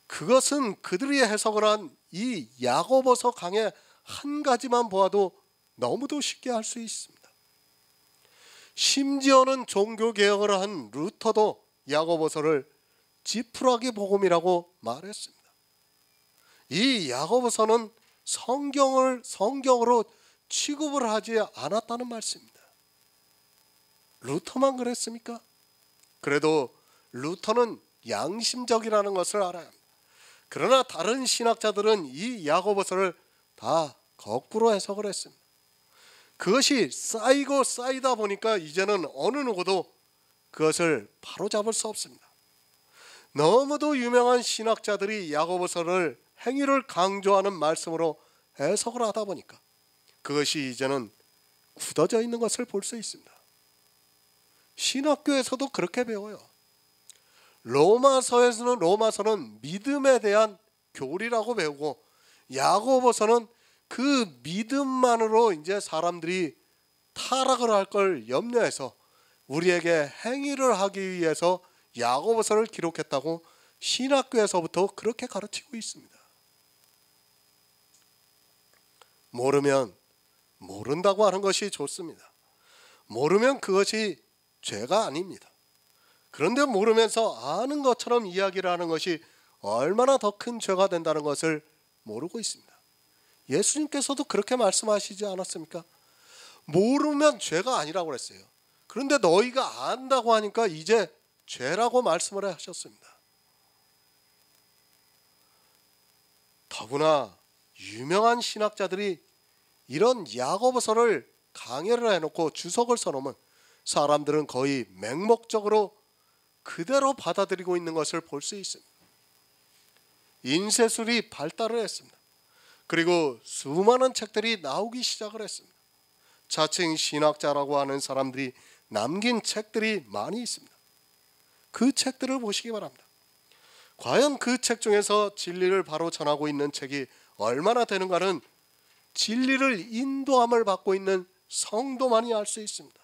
그것은 그들이 해석을 한 이 야고보서 강의 한 가지만 보아도 너무도 쉽게 알 수 있습니다. 심지어는 종교개혁을 한 루터도 야고보서를 지푸라기 복음이라고 말했습니다. 이 야고보서는 성경으로 취급을 하지 않았다는 말씀입니다. 루터만 그랬습니까? 그래도 루터는 양심적이라는 것을 알아야 합니다. 그러나 다른 신학자들은 이 야고보서를 다 거꾸로 해석을 했습니다. 그것이 쌓이고 쌓이다 보니까 이제는 어느 누구도 그것을 바로잡을 수 없습니다. 너무도 유명한 신학자들이 야고보서를 행위를 강조하는 말씀으로 해석을 하다 보니까 그것이 이제는 굳어져 있는 것을 볼 수 있습니다. 신학교에서도 그렇게 배워요. 로마서는 믿음에 대한 교리라고 배우고, 야고보서는 그 믿음만으로 이제 사람들이 타락을 할 걸 염려해서 우리에게 행위를 하기 위해서 야고보서를 기록했다고 신학교에서부터 그렇게 가르치고 있습니다. 모르면 모른다고 하는 것이 좋습니다. 모르면 그것이 죄가 아닙니다. 그런데 모르면서 아는 것처럼 이야기를 하는 것이 얼마나 더 큰 죄가 된다는 것을 모르고 있습니다. 예수님께서도 그렇게 말씀하시지 않았습니까? 모르면 죄가 아니라고 그랬어요. 그런데 너희가 안다고 하니까 이제 죄라고 말씀을 하셨습니다. 더구나 유명한 신학자들이 이런 야고보서를 강해를 해놓고 주석을 써놓으면 사람들은 거의 맹목적으로 그대로 받아들이고 있는 것을 볼 수 있습니다. 인쇄술이 발달을 했습니다. 그리고 수많은 책들이 나오기 시작을 했습니다. 자칭 신학자라고 하는 사람들이 남긴 책들이 많이 있습니다. 그 책들을 보시기 바랍니다. 과연 그 책 중에서 진리를 바로 전하고 있는 책이 얼마나 되는가는 진리를 인도함을 받고 있는 성도만이 알 수 있습니다.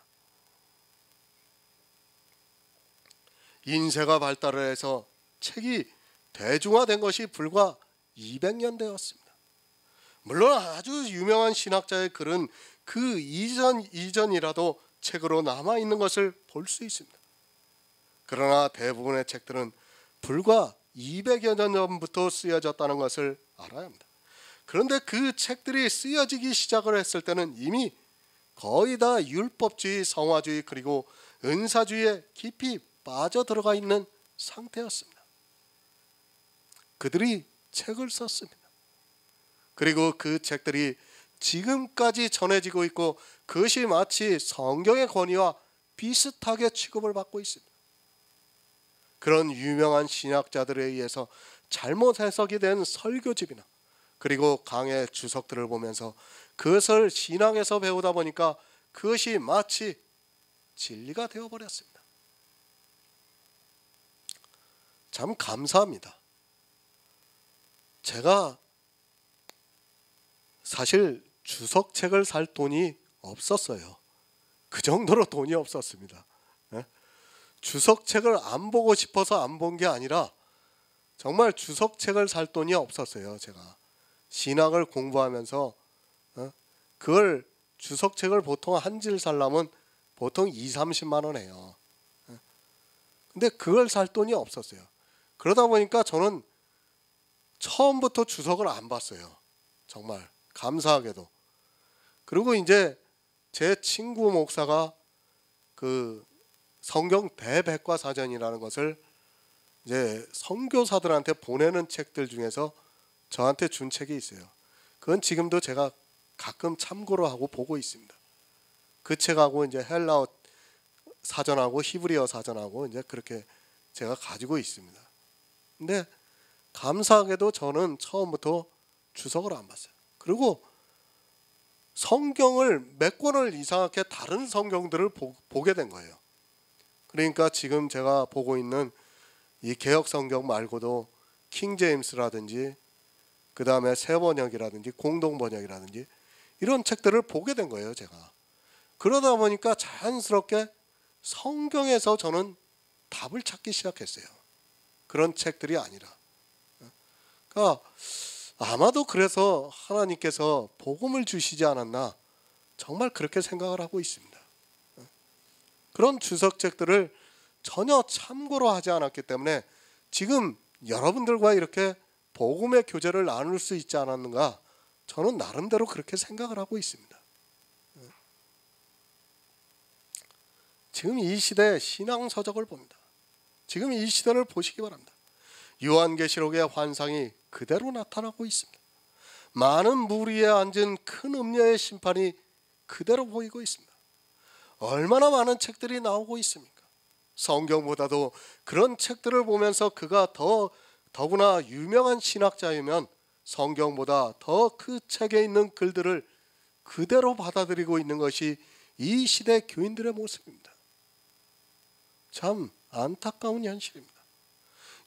인쇄가 발달을 해서 책이 대중화된 것이 불과 200년 되었습니다. 물론 아주 유명한 신학자의 글은 그 이전이라도 책으로 남아있는 것을 볼 수 있습니다. 그러나 대부분의 책들은 불과 200여 년 전부터 쓰여졌다는 것을 알아야 합니다. 그런데 그 책들이 쓰여지기 시작을 했을 때는 이미 거의 다 율법주의, 성화주의 그리고 은사주의에 깊이 빠져들어가 있는 상태였습니다. 그들이 책을 썼습니다. 그리고 그 책들이 지금까지 전해지고 있고 그것이 마치 성경의 권위와 비슷하게 취급을 받고 있습니다. 그런 유명한 신학자들에 의해서 잘못 해석이 된 설교집이나 그리고 강의 주석들을 보면서 그것을 신앙에서 배우다 보니까 그것이 마치 진리가 되어버렸습니다. 참 감사합니다. 제가 사실 주석책을 살 돈이 없었어요. 그 정도로 돈이 없었습니다. 주석책을 안 보고 싶어서 안 본 게 아니라 정말 주석책을 살 돈이 없었어요. 제가 신학을 공부하면서 그걸 주석책을 보통 한 질 살려면 보통 2~30만 원 해요. 근데 그걸 살 돈이 없었어요. 그러다 보니까 저는 처음부터 주석을 안 봤어요. 정말 감사하게도. 그리고 이제 제 친구 목사가 그 성경 대백과사전이라는 것을 이제 선교사들한테 보내는 책들 중에서 저한테 준 책이 있어요. 그건 지금도 제가 가끔 참고로 하고 보고 있습니다. 그 책하고 이제 헬라어 사전하고 히브리어 사전하고 이제 그렇게 제가 가지고 있습니다. 근데 감사하게도 저는 처음부터 주석을 안 봤어요. 그리고 성경을 몇 권을 이상하게 다른 성경들을 보게 된 거예요. 그러니까 지금 제가 보고 있는 이 개역 성경 말고도 킹 제임스라든지 그 다음에 새 번역이라든지 공동 번역이라든지 이런 책들을 보게 된 거예요. 제가 그러다 보니까 자연스럽게 성경에서 저는 답을 찾기 시작했어요. 그런 책들이 아니라. 그러니까 아마도 그래서 하나님께서 복음을 주시지 않았나 정말 그렇게 생각을 하고 있습니다. 그런 주석책들을 전혀 참고로 하지 않았기 때문에 지금 여러분들과 이렇게 복음의 교제를 나눌 수 있지 않았는가 저는 나름대로 그렇게 생각을 하고 있습니다. 지금 이 시대의 신앙서적을 봅니다. 지금 이 시대를 보시기 바랍니다. 요한계시록의 환상이 그대로 나타나고 있습니다. 많은 무리에 앉은 큰 음녀의 심판이 그대로 보이고 있습니다. 얼마나 많은 책들이 나오고 있습니까? 성경보다도 그런 책들을 보면서 그가 더구나 유명한 신학자이면 성경보다 더 그 책에 있는 글들을 그대로 받아들이고 있는 것이 이 시대 교인들의 모습입니다. 참 안타까운 현실입니다.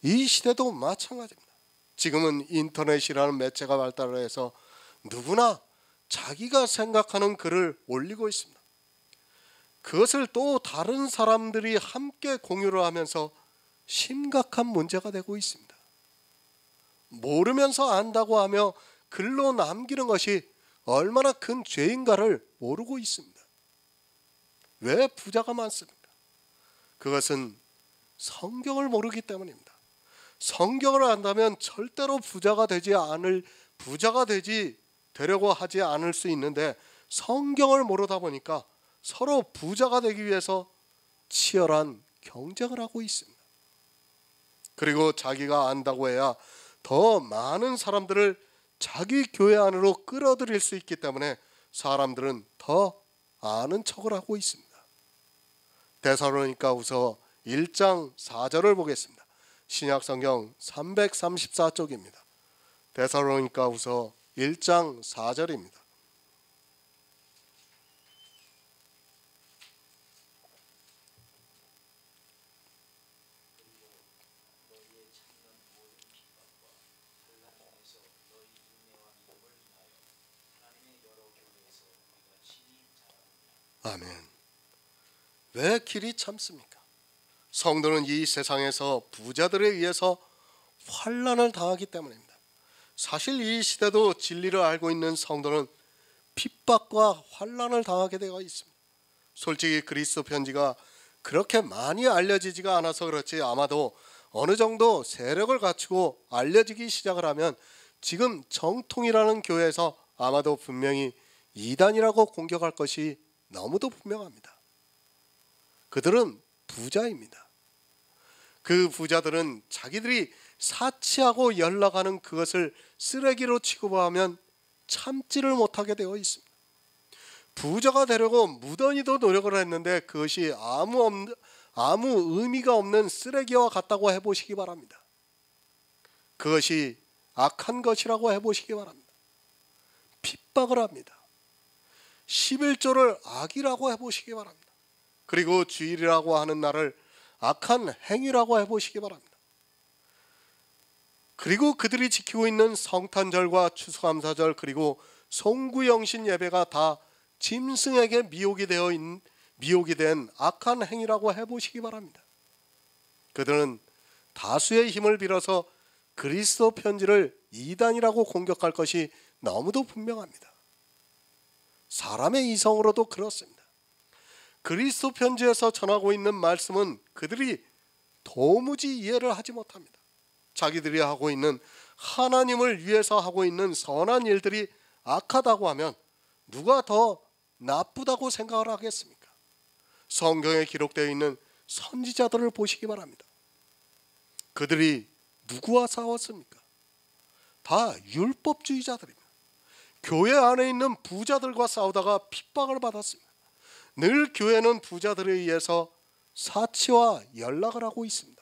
이 시대도 마찬가지입니다. 지금은 인터넷이라는 매체가 발달해서 누구나 자기가 생각하는 글을 올리고 있습니다. 그것을 또 다른 사람들이 함께 공유를 하면서 심각한 문제가 되고 있습니다. 모르면서 안다고 하며 글로 남기는 것이 얼마나 큰 죄인가를 모르고 있습니다. 왜 부자가 많습니까? 그것은 성경을 모르기 때문입니다. 성경을 안다면 절대로 부자가 되려고 하지 않을 수 있는데 성경을 모르다 보니까 서로 부자가 되기 위해서 치열한 경쟁을 하고 있습니다. 그리고 자기가 안다고 해야 더 많은 사람들을 자기 교회 안으로 끌어들일 수 있기 때문에 사람들은 더 아는 척을 하고 있습니다. 데살로니가후서 1장 4절을 보겠습니다. 신약성경 334쪽입니다. 데살로니가후서 1장 4절입니다. 아멘. 왜 길이 참습니까? 성도는 이 세상에서 부자들에 의해서 환난을 당하기 때문입니다. 사실 이 시대도 진리를 알고 있는 성도는 핍박과 환난을 당하게 되어 있습니다. 솔직히 그리스도 편지가 그렇게 많이 알려지지가 않아서 그렇지 아마도 어느 정도 세력을 갖추고 알려지기 시작을 하면 지금 정통이라는 교회에서 아마도 분명히 이단이라고 공격할 것이 너무도 분명합니다. 그들은 부자입니다. 그 부자들은 자기들이 사치하고 연락하는 그것을 쓰레기로 취급하면 참지를 못하게 되어 있습니다. 부자가 되려고 무던히도 노력을 했는데 그것이 아무 의미가 없는 쓰레기와 같다고 해보시기 바랍니다. 그것이 악한 것이라고 해보시기 바랍니다. 핍박을 합니다. 11조를 악이라고 해보시기 바랍니다. 그리고 주일이라고 하는 날을 악한 행위라고 해보시기 바랍니다. 그리고 그들이 지키고 있는 성탄절과 추수감사절 그리고 송구영신 예배가 다 짐승에게 미혹이 된 악한 행위라고 해보시기 바랍니다. 그들은 다수의 힘을 빌어서 그리스도 편지를 이단이라고 공격할 것이 너무도 분명합니다. 사람의 이성으로도 그렇습니다. 그리스도 편지에서 전하고 있는 말씀은 그들이 도무지 이해를 하지 못합니다. 자기들이 하고 있는 하나님을 위해서 하고 있는 선한 일들이 악하다고 하면 누가 더 나쁘다고 생각을 하겠습니까? 성경에 기록되어 있는 선지자들을 보시기 바랍니다. 그들이 누구와 싸웠습니까? 다 율법주의자들입니다. 교회 안에 있는 부자들과 싸우다가 핍박을 받았습니다. 늘 교회는 부자들에 의해서 사치와 연락을 하고 있습니다.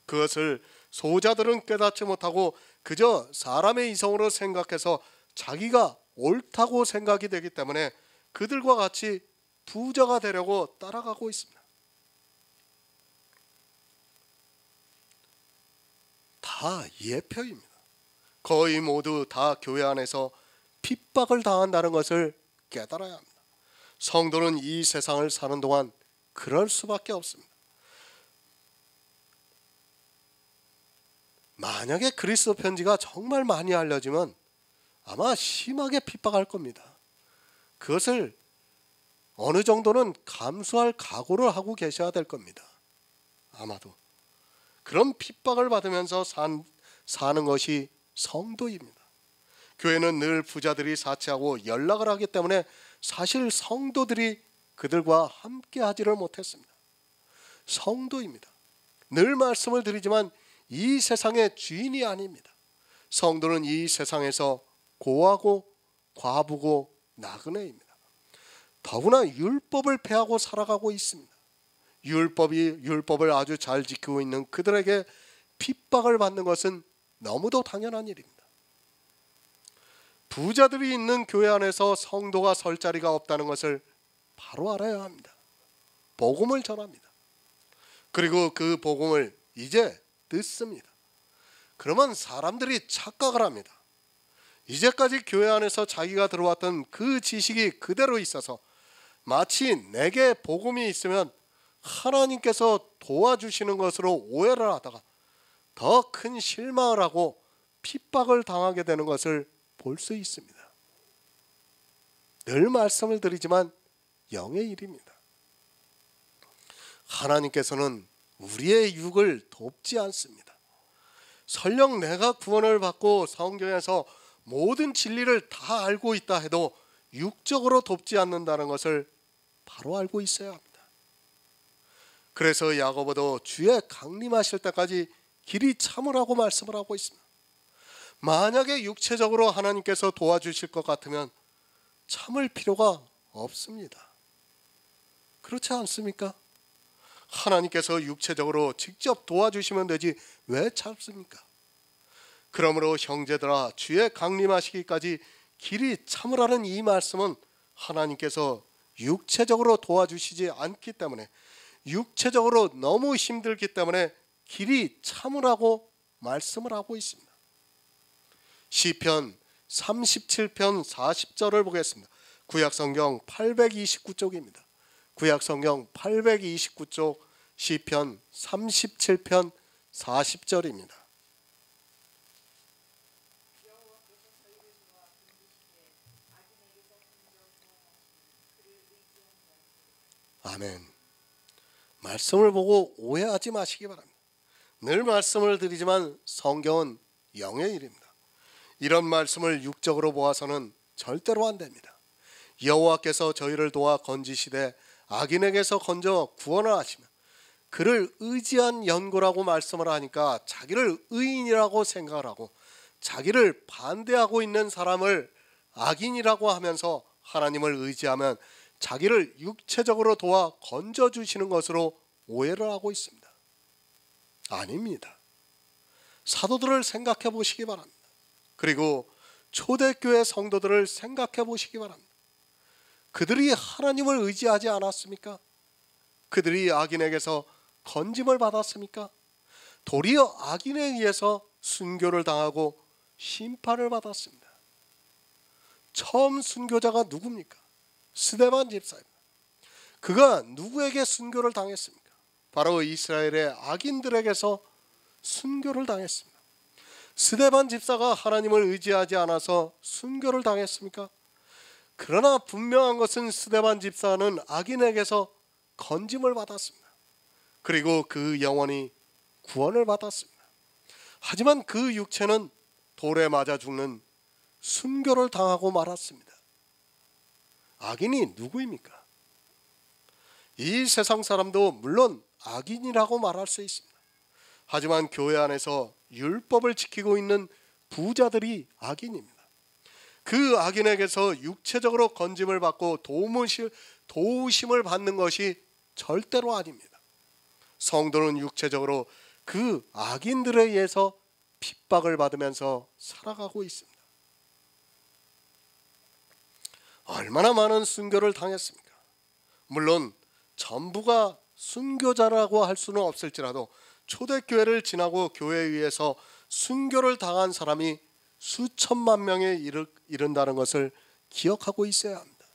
그것을 소자들은 깨닫지 못하고 그저 사람의 이성으로 생각해서 자기가 옳다고 생각이 되기 때문에 그들과 같이 부자가 되려고 따라가고 있습니다. 다 예표입니다. 거의 모두 다 교회 안에서 핍박을 당한다는 것을 깨달아야 합니다. 성도는 이 세상을 사는 동안 그럴 수밖에 없습니다. 만약에 그리스도 편지가 정말 많이 알려지면 아마 심하게 핍박할 겁니다. 그것을 어느 정도는 감수할 각오를 하고 계셔야 될 겁니다. 아마도 그런 핍박을 받으면서 사는 것이 성도입니다. 교회는 늘 부자들이 사치하고 연락을 하기 때문에 사실 성도들이 그들과 함께 하지를 못했습니다. 성도입니다. 늘 말씀을 드리지만 이 세상의 주인이 아닙니다. 성도는 이 세상에서 고하고 과부고 나그네입니다. 더구나 율법을 폐하고 살아가고 있습니다. 율법을 아주 잘 지키고 있는 그들에게 핍박을 받는 것은 너무도 당연한 일입니다. 부자들이 있는 교회 안에서 성도가 설 자리가 없다는 것을 바로 알아야 합니다. 복음을 전합니다. 그리고 그 복음을 이제 듣습니다. 그러면 사람들이 착각을 합니다. 이제까지 교회 안에서 자기가 들어왔던 그 지식이 그대로 있어서 마치 내게 복음이 있으면 하나님께서 도와주시는 것으로 오해를 하다가 더 큰 실망을 하고 핍박을 당하게 되는 것을 볼 수 있습니다. 늘 말씀을 드리지만 영의 일입니다. 하나님께서는 우리의 육을 돕지 않습니다. 설령 내가 구원을 받고 성경에서 모든 진리를 다 알고 있다 해도 육적으로 돕지 않는다는 것을 바로 알고 있어야 합니다. 그래서 야고보도 주의 강림하실 때까지 길이 참으라고 말씀을 하고 있습니다. 만약에 육체적으로 하나님께서 도와주실 것 같으면 참을 필요가 없습니다. 그렇지 않습니까? 하나님께서 육체적으로 직접 도와주시면 되지 왜 참습니까? 그러므로 형제들아, 주의 강림하시기까지 길이 참으라는 이 말씀은 하나님께서 육체적으로 도와주시지 않기 때문에, 육체적으로 너무 힘들기 때문에 길이 참으라고 말씀을 하고 있습니다. 시편 37편 40절을 보겠습니다. 구약성경 829쪽입니다. 구약성경 829쪽 시편 37편 40절입니다. 아멘. 말씀을 보고 오해하지 마시기 바랍니다. 늘 말씀을 드리지만 성경은 영의 일입니다. 이런 말씀을 육적으로 보아서는 절대로 안 됩니다. 여호와께서 저희를 도와 건지시되 악인에게서 건져 구원을 하시며 그를 의지한 연고라고 말씀을 하니까 자기를 의인이라고 생각을 하고 자기를 반대하고 있는 사람을 악인이라고 하면서 하나님을 의지하면 자기를 육체적으로 도와 건져주시는 것으로 오해를 하고 있습니다. 아닙니다. 사도들을 생각해 보시기 바랍니다. 그리고 초대교회 성도들을 생각해 보시기 바랍니다. 그들이 하나님을 의지하지 않았습니까? 그들이 악인에게서 건짐을 받았습니까? 도리어 악인에 의해서 순교를 당하고 심판을 받았습니다. 처음 순교자가 누굽니까? 스데반 집사입니다. 그가 누구에게 순교를 당했습니까? 바로 이스라엘의 악인들에게서 순교를 당했습니다. 스데반 집사가 하나님을 의지하지 않아서 순교를 당했습니까? 그러나 분명한 것은 스데반 집사는 악인에게서 건짐을 받았습니다. 그리고 그 영혼이 구원을 받았습니다. 하지만 그 육체는 돌에 맞아 죽는 순교를 당하고 말았습니다. 악인이 누구입니까? 이 세상 사람도 물론 악인이라고 말할 수 있습니다. 하지만 교회 안에서 율법을 지키고 있는 부자들이 악인입니다. 그 악인에게서 육체적으로 건짐을 받고 도우심을 받는 것이 절대로 아닙니다. 성도는 육체적으로 그 악인들에 의해서 핍박을 받으면서 살아가고 있습니다. 얼마나 많은 순교를 당했습니까? 물론 전부가 순교자라고 할 수는 없을지라도 초대교회를 지나고 교회에 의해서 순교를 당한 사람이 수천만 명에 이른다는 것을 기억하고 있어야 합니다.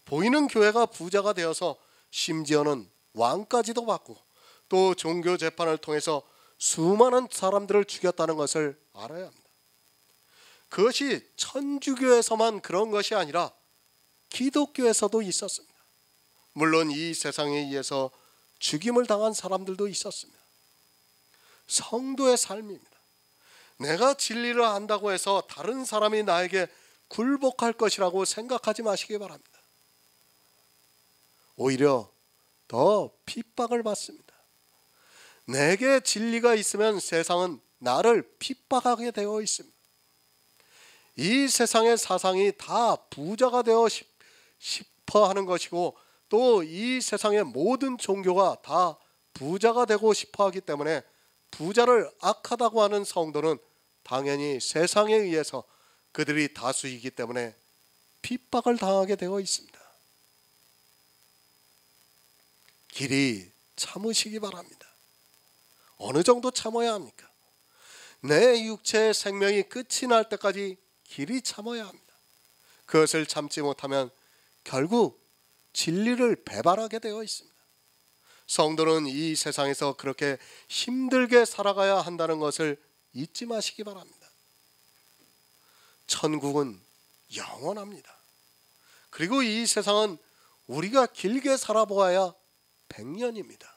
보이는 교회가 부자가 되어서 심지어는 왕까지도 받고 또 종교 재판을 통해서 수많은 사람들을 죽였다는 것을 알아야 합니다. 그것이 천주교에서만 그런 것이 아니라 기독교에서도 있었습니다. 물론 이 세상에 의해서 죽임을 당한 사람들도 있었습니다. 성도의 삶입니다. 내가 진리를 안다고 해서 다른 사람이 나에게 굴복할 것이라고 생각하지 마시기 바랍니다. 오히려 더 핍박을 받습니다. 내게 진리가 있으면 세상은 나를 핍박하게 되어 있습니다. 이 세상의 사상이 다 부자가 되어 싶어 하는 것이고 또 이 세상의 모든 종교가 다 부자가 되고 싶어 하기 때문에 부자를 악하다고 하는 성도는 당연히 세상에 의해서 그들이 다수이기 때문에 핍박을 당하게 되어 있습니다. 길이 참으시기 바랍니다. 어느 정도 참아야 합니까? 내 육체의 생명이 끝이 날 때까지 길이 참아야 합니다. 그것을 참지 못하면 결국 진리를 배반하게 되어 있습니다. 성도는 이 세상에서 그렇게 힘들게 살아가야 한다는 것을 잊지 마시기 바랍니다. 천국은 영원합니다. 그리고 이 세상은 우리가 길게 살아보아야 100년입니다.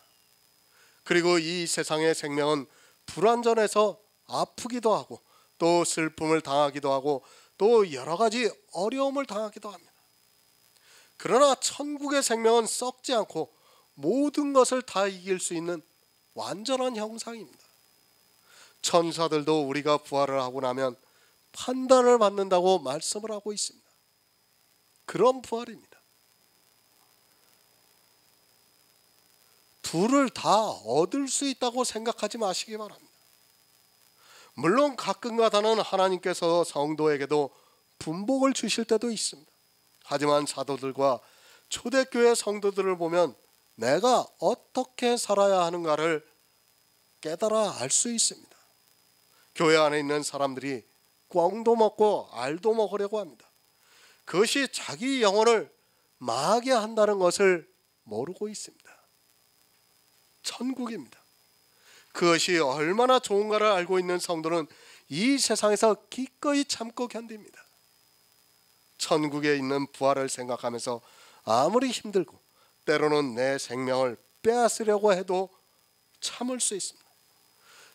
그리고 이 세상의 생명은 불완전해서 아프기도 하고 또 슬픔을 당하기도 하고 또 여러 가지 어려움을 당하기도 합니다. 그러나 천국의 생명은 썩지 않고 모든 것을 다 이길 수 있는 완전한 형상입니다. 천사들도 우리가 부활을 하고 나면 판단을 받는다고 말씀을 하고 있습니다. 그런 부활입니다. 둘을 다 얻을 수 있다고 생각하지 마시기 바랍니다. 물론 가끔가다는 하나님께서 성도에게도 분복을 주실 때도 있습니다. 하지만 사도들과 초대교회 성도들을 보면 내가 어떻게 살아야 하는가를 깨달아 알 수 있습니다. 교회 안에 있는 사람들이 꽝도 먹고 알도 먹으려고 합니다. 그것이 자기 영혼을 망하게 한다는 것을 모르고 있습니다. 천국입니다. 그것이 얼마나 좋은가를 알고 있는 성도는 이 세상에서 기꺼이 참고 견딥니다. 천국에 있는 부활을 생각하면서 아무리 힘들고 때로는 내 생명을 빼앗으려고 해도 참을 수 있습니다.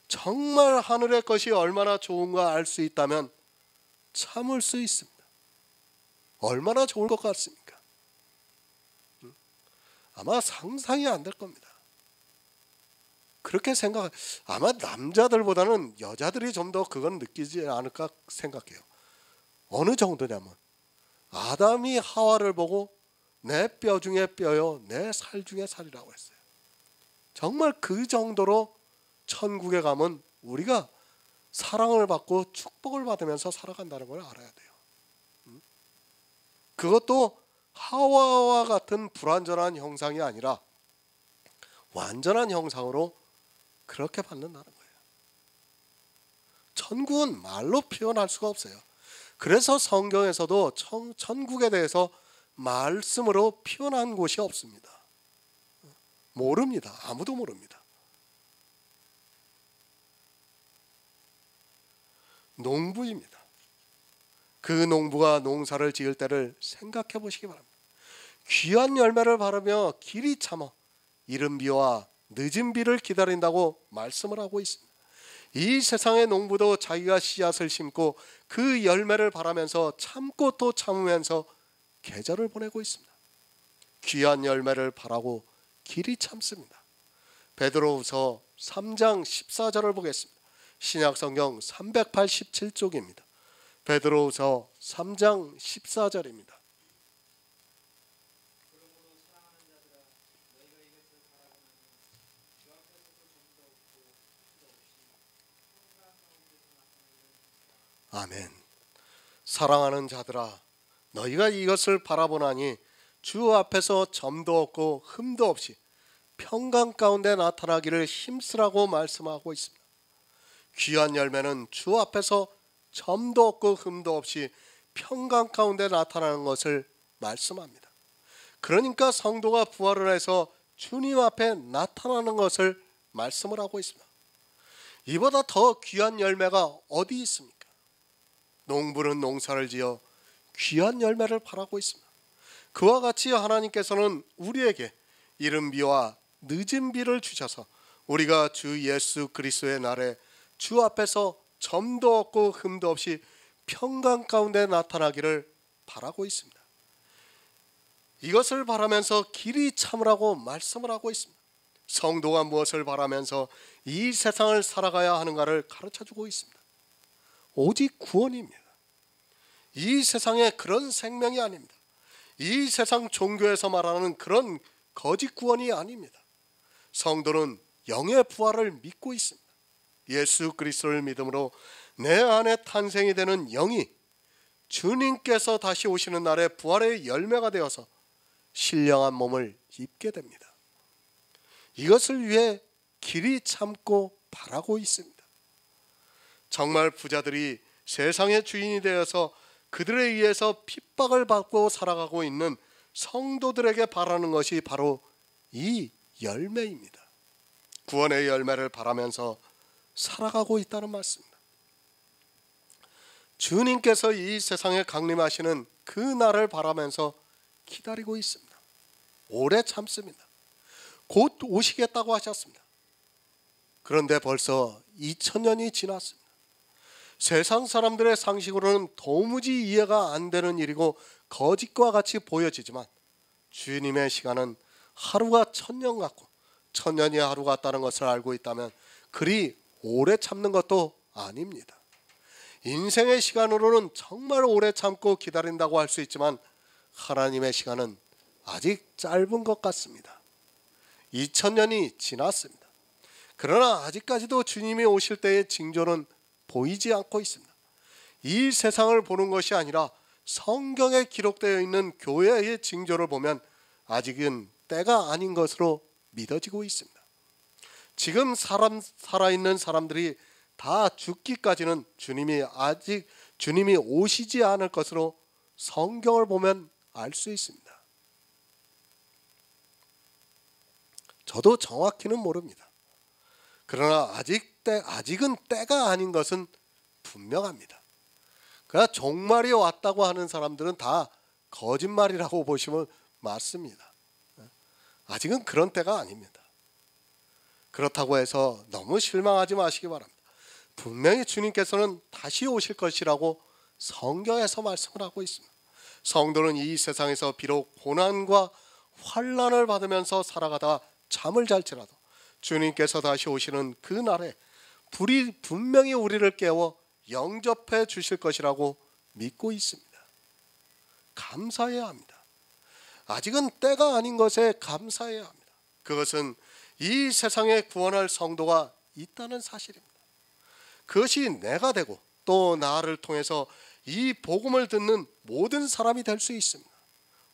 정말 하늘의 것이 얼마나 좋은가 알 수 있다면 참을 수 있습니다. 얼마나 좋을 것 같습니까? 아마 상상이 안 될 겁니다. 그렇게 아마 남자들보다는 여자들이 좀 더 그건 느끼지 않을까 생각해요. 어느 정도냐면 아담이 하와를 보고 내 뼈 중에 뼈요 내 살 중에 살이라고 했어요. 정말 그 정도로 천국에 가면 우리가 사랑을 받고 축복을 받으면서 살아간다는 걸 알아야 돼요. 그것도 하와와 같은 불완전한 형상이 아니라 완전한 형상으로 그렇게 받는다는 거예요. 천국은 말로 표현할 수가 없어요. 그래서 성경에서도 천국에 대해서 말씀으로 표현한 곳이 없습니다. 모릅니다. 아무도 모릅니다. 농부입니다. 그 농부가 농사를 지을 때를 생각해 보시기 바랍니다. 귀한 열매를 바르며 길이 참아 이른 비와 늦은 비를 기다린다고 말씀을 하고 있습니다. 이 세상의 농부도 자기가 씨앗을 심고 그 열매를 바라면서 참고 또 참으면서 계절을 보내고 있습니다. 귀한 열매를 바라고 길이 참습니다. 베드로후서 3장 14절을 보겠습니다. 신약성경 387쪽입니다. 베드로후서 3장 14절입니다. 아멘. 사랑하는 자들아, 너희가 이것을 바라보나니 주 앞에서 점도 없고 흠도 없이 평강 가운데 나타나기를 힘쓰라고 말씀하고 있습니다. 귀한 열매는 주 앞에서 점도 없고 흠도 없이 평강 가운데 나타나는 것을 말씀합니다. 그러니까 성도가 부활을 해서 주님 앞에 나타나는 것을 말씀을 하고 있습니다. 이보다 더 귀한 열매가 어디 있습니까? 농부는 농사를 지어 귀한 열매를 바라고 있습니다. 그와 같이 하나님께서는 우리에게 이른 비와 늦은 비를 주셔서 우리가 주 예수 그리스도의 날에 주 앞에서 점도 없고 흠도 없이 평강 가운데 나타나기를 바라고 있습니다. 이것을 바라면서 길이 참으라고 말씀을 하고 있습니다. 성도가 무엇을 바라면서 이 세상을 살아가야 하는가를 가르쳐주고 있습니다. 오직 구원입니다. 이 세상에 그런 생명이 아닙니다. 이 세상 종교에서 말하는 그런 거짓 구원이 아닙니다. 성도는 영의 부활을 믿고 있습니다. 예수 그리스도를 믿음으로 내 안에 탄생이 되는 영이 주님께서 다시 오시는 날에 부활의 열매가 되어서 신령한 몸을 입게 됩니다. 이것을 위해 길이 참고 바라고 있습니다. 정말 부자들이 세상의 주인이 되어서 그들에 의해서 핍박을 받고 살아가고 있는 성도들에게 바라는 것이 바로 이 열매입니다. 구원의 열매를 바라면서 살아가고 있다는 말씀입니다. 주님께서 이 세상에 강림하시는 그 날을 바라면서 기다리고 있습니다. 오래 참습니다. 곧 오시겠다고 하셨습니다. 그런데 벌써 2000년이 지났습니다. 세상 사람들의 상식으로는 도무지 이해가 안 되는 일이고 거짓과 같이 보여지지만 주님의 시간은 하루가 1000년 같고 1000년이 하루 같다는 것을 알고 있다면 그리 오래 참는 것도 아닙니다. 인생의 시간으로는 정말 오래 참고 기다린다고 할 수 있지만 하나님의 시간은 아직 짧은 것 같습니다. 2000년이 지났습니다. 그러나 아직까지도 주님이 오실 때의 징조는 보이지 않고 있습니다. 이 세상을 보는 것이 아니라 성경에 기록되어 있는 교회의 징조를 보면 아직은 때가 아닌 것으로 믿어지고 있습니다. 지금 살아있는 사람들이 다 죽기까지는 주님이 오시지 않을 것으로 성경을 보면 알 수 있습니다. 저도 정확히는 모릅니다. 그러나 아직은 때가 아닌 것은 분명합니다. 그러나 종말이 왔다고 하는 사람들은 다 거짓말이라고 보시면 맞습니다. 아직은 그런 때가 아닙니다. 그렇다고 해서 너무 실망하지 마시기 바랍니다. 분명히 주님께서는 다시 오실 것이라고 성경에서 말씀을 하고 있습니다. 성도는 이 세상에서 비록 고난과 환난을 받으면서 살아가다 잠을 잘지라도 주님께서 다시 오시는 그 날에 불이 분명히 우리를 깨워 영접해 주실 것이라고 믿고 있습니다. 감사해야 합니다. 아직은 때가 아닌 것에 감사해야 합니다. 그것은 이 세상에 구원할 성도가 있다는 사실입니다. 그것이 내가 되고 또 나를 통해서 이 복음을 듣는 모든 사람이 될 수 있습니다.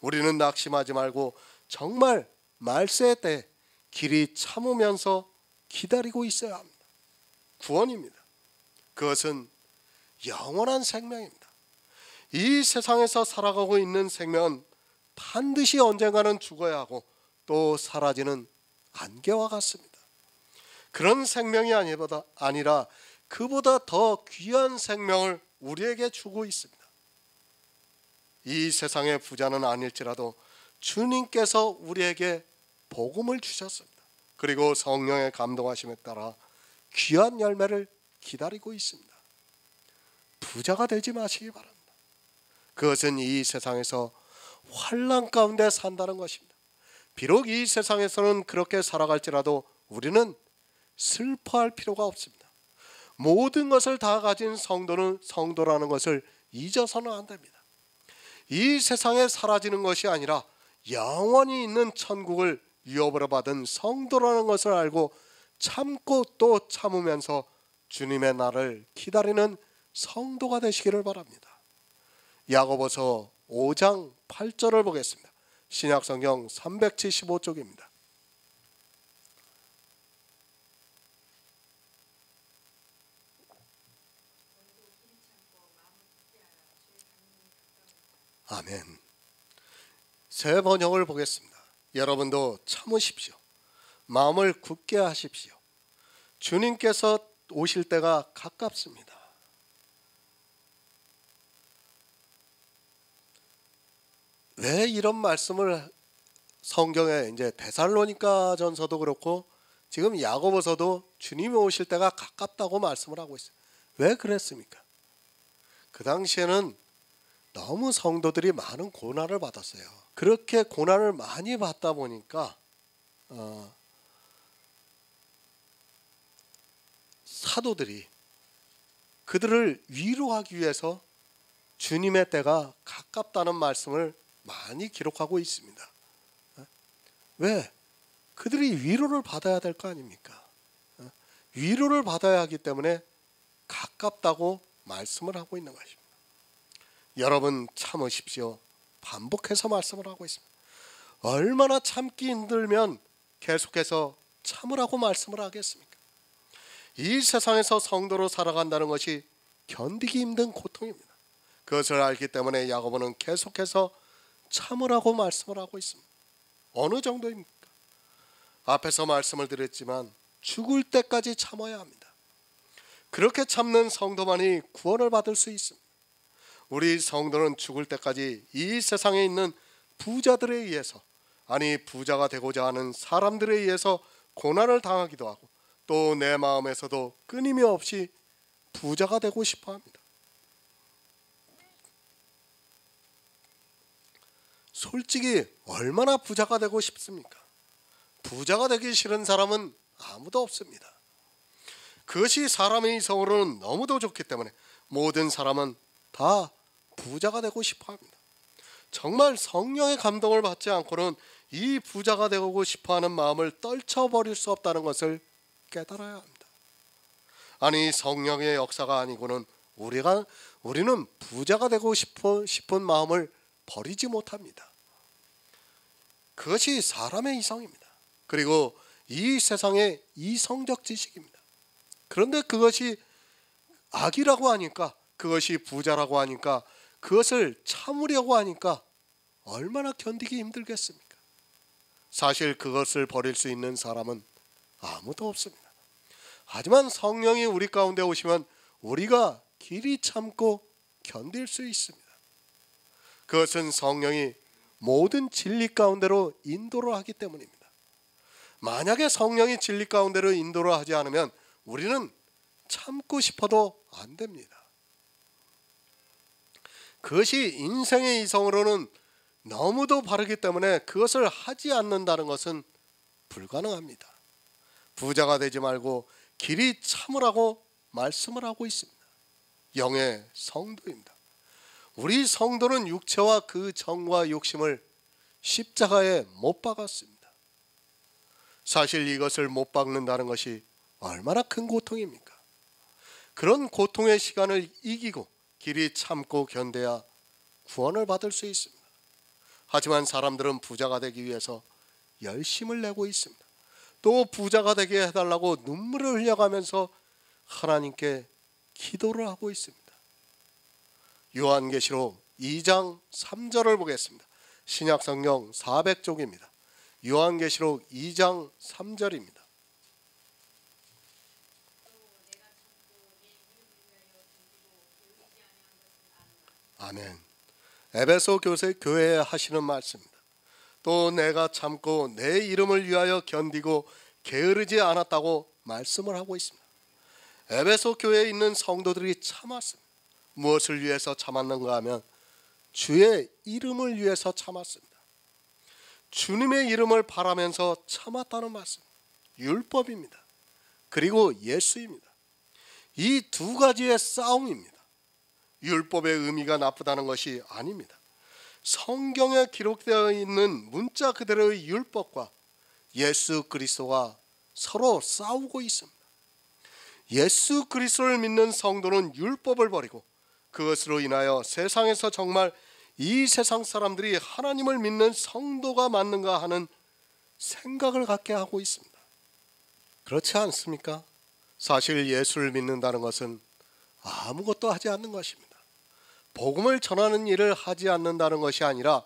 우리는 낙심하지 말고 정말 말세 때 길이 참으면서 기다리고 있어야 합니다. 구원입니다. 그것은 영원한 생명입니다. 이 세상에서 살아가고 있는 생명은 반드시 언젠가는 죽어야 하고 또 사라지는 안개와 같습니다. 그런 생명이 아니라 그보다 더 귀한 생명을 우리에게 주고 있습니다. 이 세상의 부자는 아닐지라도 주님께서 우리에게 복음을 주셨습니다. 그리고 성령의 감동하심에 따라 귀한 열매를 기다리고 있습니다. 부자가 되지 마시기 바랍니다. 그것은 이 세상에서 환난 가운데 산다는 것입니다. 비록 이 세상에서는 그렇게 살아갈지라도 우리는 슬퍼할 필요가 없습니다. 모든 것을 다 가진 성도는 성도라는 것을 잊어서는 안 됩니다. 이 세상에 사라지는 것이 아니라 영원히 있는 천국을 유업으로 받은 성도라는 것을 알고 참고 또 참으면서 주님의 날을 기다리는 성도가 되시기를 바랍니다. 야고보서 5장 8절을 보겠습니다. 신약성경 375쪽입니다. 아멘. 새 번역을 보겠습니다. 여러분도 참으십시오. 마음을 굳게 하십시오. 주님께서 오실 때가 가깝습니다. 왜 이런 말씀을 성경에 이제 데살로니가 전서도 그렇고 지금 야고보서도 주님이 오실 때가 가깝다고 말씀을 하고 있어요. 왜 그랬습니까? 그 당시에는 너무 성도들이 많은 고난을 받았어요. 그렇게 고난을 많이 받다 보니까 사도들이 그들을 위로하기 위해서 주님의 때가 가깝다는 말씀을 많이 기록하고 있습니다. 왜? 그들이 위로를 받아야 될 거 아닙니까? 위로를 받아야 하기 때문에 가깝다고 말씀을 하고 있는 것입니다. 여러분 참으십시오. 반복해서 말씀을 하고 있습니다. 얼마나 참기 힘들면 계속해서 참으라고 말씀을 하겠습니까? 이 세상에서 성도로 살아간다는 것이 견디기 힘든 고통입니다. 그것을 알기 때문에 야고보는 계속해서 참으라고 말씀을 하고 있습니다. 어느 정도입니까? 앞에서 말씀을 드렸지만 죽을 때까지 참아야 합니다. 그렇게 참는 성도만이 구원을 받을 수 있습니다. 우리 성도는 죽을 때까지 이 세상에 있는 부자들에 의해서, 아니 부자가 되고자 하는 사람들에 의해서 고난을 당하기도 하고, 또 내 마음에서도 끊임없이 부자가 되고 싶어 합니다. 솔직히 얼마나 부자가 되고 싶습니까? 부자가 되기 싫은 사람은 아무도 없습니다. 그것이 사람의 이성으로는 너무도 좋기 때문에 모든 사람은 다 부자가 되고 싶어 합니다. 정말 성령의 감동을 받지 않고는 이 부자가 되고 싶어하는 마음을 떨쳐버릴 수 없다는 것을 깨달아야 합니다. 아니 성령의 역사가 아니고는 우리는 부자가 되고 싶은 마음을 버리지 못합니다. 그것이 사람의 이성입니다. 그리고 이 세상의 이성적 지식입니다. 그런데 그것이 악이라고 하니까, 그것이 부자라고 하니까, 그것을 참으려고 하니까 얼마나 견디기 힘들겠습니까? 사실 그것을 버릴 수 있는 사람은 아무도 없습니다. 하지만 성령이 우리 가운데 오시면 우리가 길이 참고 견딜 수 있습니다. 그것은 성령이 모든 진리 가운데로 인도를 하기 때문입니다. 만약에 성령이 진리 가운데로 인도를 하지 않으면 우리는 참고 싶어도 안 됩니다. 그것이 인생의 이성으로는 너무도 바르기 때문에 그것을 하지 않는다는 것은 불가능합니다. 부자가 되지 말고 길이 참으라고 말씀을 하고 있습니다. 영의 성도입니다. 우리 성도는 육체와 그 정과 욕심을 십자가에 못 박았습니다. 사실 이것을 못 박는다는 것이 얼마나 큰 고통입니까? 그런 고통의 시간을 이기고 길이 참고 견뎌야 구원을 받을 수 있습니다. 하지만 사람들은 부자가 되기 위해서 열심을 내고 있습니다. 또 부자가 되게 해달라고 눈물을 흘려가면서 하나님께 기도를 하고 있습니다. 요한계시록 2장 3절을 보겠습니다. 신약성경 400쪽입니다. 요한계시록 2장 3절입니다. 아멘. 에베소 교회에 하시는 말씀입니다. 또 내가 참고 내 이름을 위하여 견디고 게으르지 않았다고 말씀을 하고 있습니다. 에베소 교회에 있는 성도들이 참았습니다. 무엇을 위해서 참았는가 하면 주의 이름을 위해서 참았습니다. 주님의 이름을 바라면서 참았다는 말씀, 율법입니다. 그리고 예수입니다. 이 두 가지의 싸움입니다. 율법의 의미가 나쁘다는 것이 아닙니다. 성경에 기록되어 있는 문자 그대로의 율법과 예수 그리스도가 서로 싸우고 있습니다. 예수 그리스도를 믿는 성도는 율법을 버리고 그것으로 인하여 세상에서 정말 이 세상 사람들이 하나님을 믿는 성도가 맞는가 하는 생각을 갖게 하고 있습니다. 그렇지 않습니까? 사실 예수를 믿는다는 것은 아무것도 하지 않는 것입니다. 복음을 전하는 일을 하지 않는다는 것이 아니라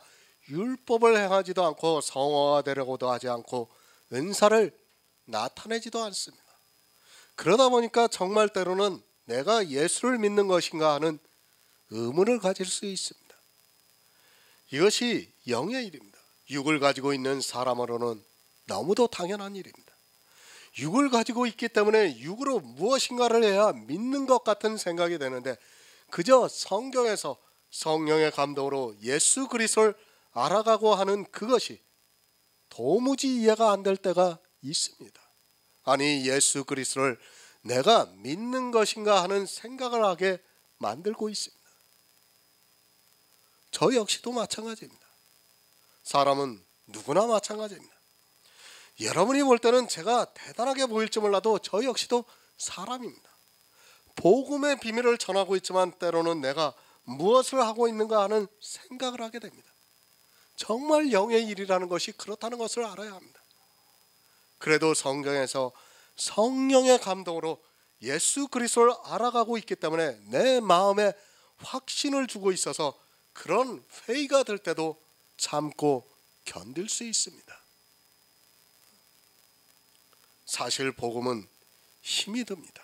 율법을 행하지도 않고 성화가 되려고도 하지 않고 은사를 나타내지도 않습니다. 그러다 보니까 정말 때로는 내가 예수를 믿는 것인가 하는 의문을 가질 수 있습니다. 이것이 영의 일입니다. 육을 가지고 있는 사람으로는 너무도 당연한 일입니다. 육을 가지고 있기 때문에 육으로 무엇인가를 해야 믿는 것 같은 생각이 되는데 그저 성경에서 성령의 감동으로 예수 그리스도를 알아가고 하는 그것이 도무지 이해가 안 될 때가 있습니다. 아니 예수 그리스도를 내가 믿는 것인가 하는 생각을 하게 만들고 있습니다. 저 역시도 마찬가지입니다. 사람은 누구나 마찬가지입니다. 여러분이 볼 때는 제가 대단하게 보일지 몰라도 저 역시도 사람입니다. 복음의 비밀을 전하고 있지만 때로는 내가 무엇을 하고 있는가 하는 생각을 하게 됩니다. 정말 영의 일이라는 것이 그렇다는 것을 알아야 합니다. 그래도 성경에서 성령의 감동으로 예수 그리스도를 알아가고 있기 때문에 내 마음에 확신을 주고 있어서 그런 회의가 될 때도 참고 견딜 수 있습니다. 사실 복음은 힘이 듭니다.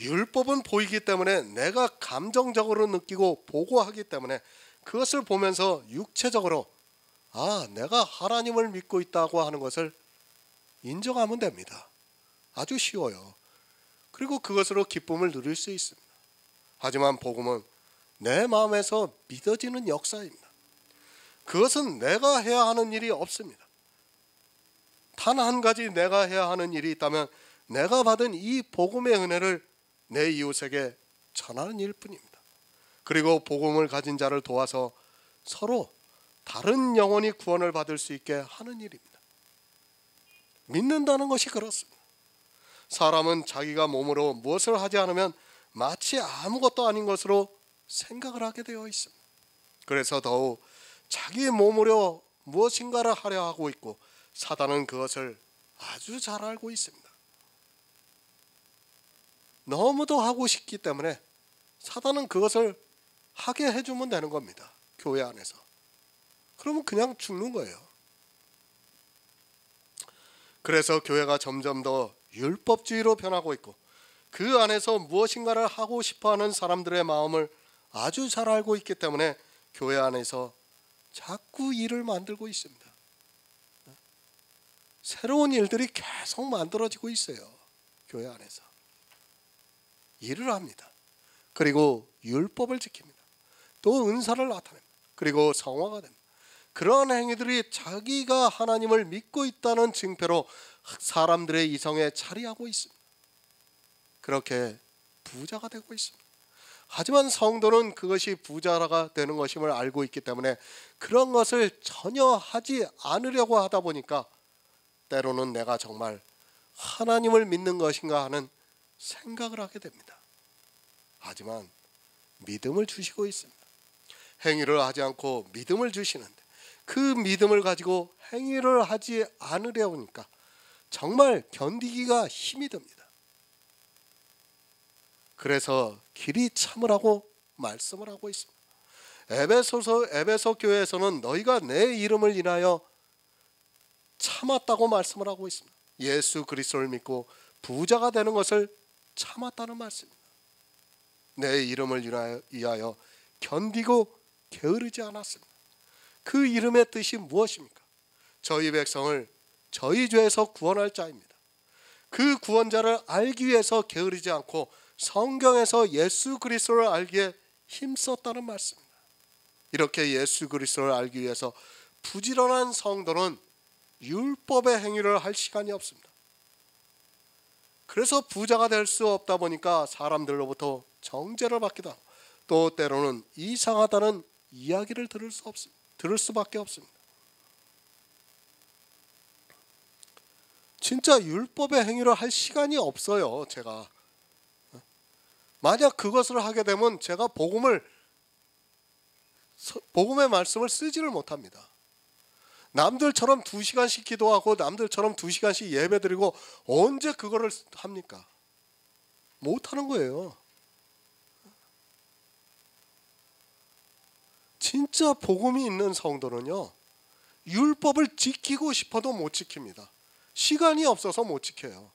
율법은 보이기 때문에 내가 감정적으로 느끼고 보고 하기 때문에 그것을 보면서 육체적으로 내가 하나님을 믿고 있다고 하는 것을 인정하면 됩니다. 아주 쉬워요. 그리고 그것으로 기쁨을 누릴 수 있습니다. 하지만 복음은 내 마음에서 믿어지는 역사입니다. 그것은 내가 해야 하는 일이 없습니다. 단 한 가지 내가 해야 하는 일이 있다면 내가 받은 이 복음의 은혜를 내 이웃에게 전하는 일뿐입니다. 그리고 복음을 가진 자를 도와서 서로 다른 영혼이 구원을 받을 수 있게 하는 일입니다. 믿는다는 것이 그렇습니다. 사람은 자기가 몸으로 무엇을 하지 않으면 마치 아무것도 아닌 것으로 생각을 하게 되어 있습니다. 그래서 더욱 자기 몸으로 무엇인가를 하려 하고 있고 사단은 그것을 아주 잘 알고 있습니다. 너무도 하고 싶기 때문에 사단은 그것을 하게 해주면 되는 겁니다. 교회 안에서. 그러면 그냥 죽는 거예요. 그래서 교회가 점점 더 율법주의로 변하고 있고 그 안에서 무엇인가를 하고 싶어하는 사람들의 마음을 아주 잘 알고 있기 때문에 교회 안에서 자꾸 일을 만들고 있습니다. 새로운 일들이 계속 만들어지고 있어요. 교회 안에서 일을 합니다. 그리고 율법을 지킵니다. 또 은사를 나타냅니다. 그리고 성화가 됩니다. 그런 행위들이 자기가 하나님을 믿고 있다는 증표로 사람들의 이성에 자리하고 있습니다. 그렇게 부자가 되고 있습니다. 하지만 성도는 그것이 부자가 되는 것임을 알고 있기 때문에 그런 것을 전혀 하지 않으려고 하다 보니까 때로는 내가 정말 하나님을 믿는 것인가 하는 생각을 하게 됩니다. 하지만 믿음을 주시고 있습니다. 행위를 하지 않고 믿음을 주시는데 그 믿음을 가지고 행위를 하지 않으려니까 정말 견디기가 힘이 듭니다. 그래서 길이 참으라고 말씀을 하고 있습니다. 에베소 교회에서는 너희가 내 이름을 인하여 참았다고 말씀을 하고 있습니다. 예수 그리스도를 믿고 부자가 되는 것을 참았다는 말씀입니다. 내 이름을 위하여 견디고 게으르지 않았습니다. 그 이름의 뜻이 무엇입니까? 저희 백성을 저희 죄에서 구원할 자입니다. 그 구원자를 알기 위해서 게으르지 않고 성경에서 예수 그리스도를 알기에 힘썼다는 말씀입니다. 이렇게 예수 그리스도를 알기 위해서 부지런한 성도는 율법의 행위를 할 시간이 없습니다. 그래서 부자가 될 수 없다 보니까 사람들로부터 정죄를 받기도 하고 또 때로는 이상하다는 이야기를 들을 수밖에 없습니다. 진짜 율법의 행위를 할 시간이 없어요. 제가 만약 그것을 하게 되면 제가 복음의 말씀을 쓰지를 못합니다. 남들처럼 2시간씩 기도하고 남들처럼 2시간씩 예배드리고 언제 그거를 합니까? 못하는 거예요. 진짜 복음이 있는 성도는요, 율법을 지키고 싶어도 못 지킵니다. 시간이 없어서 못 지켜요.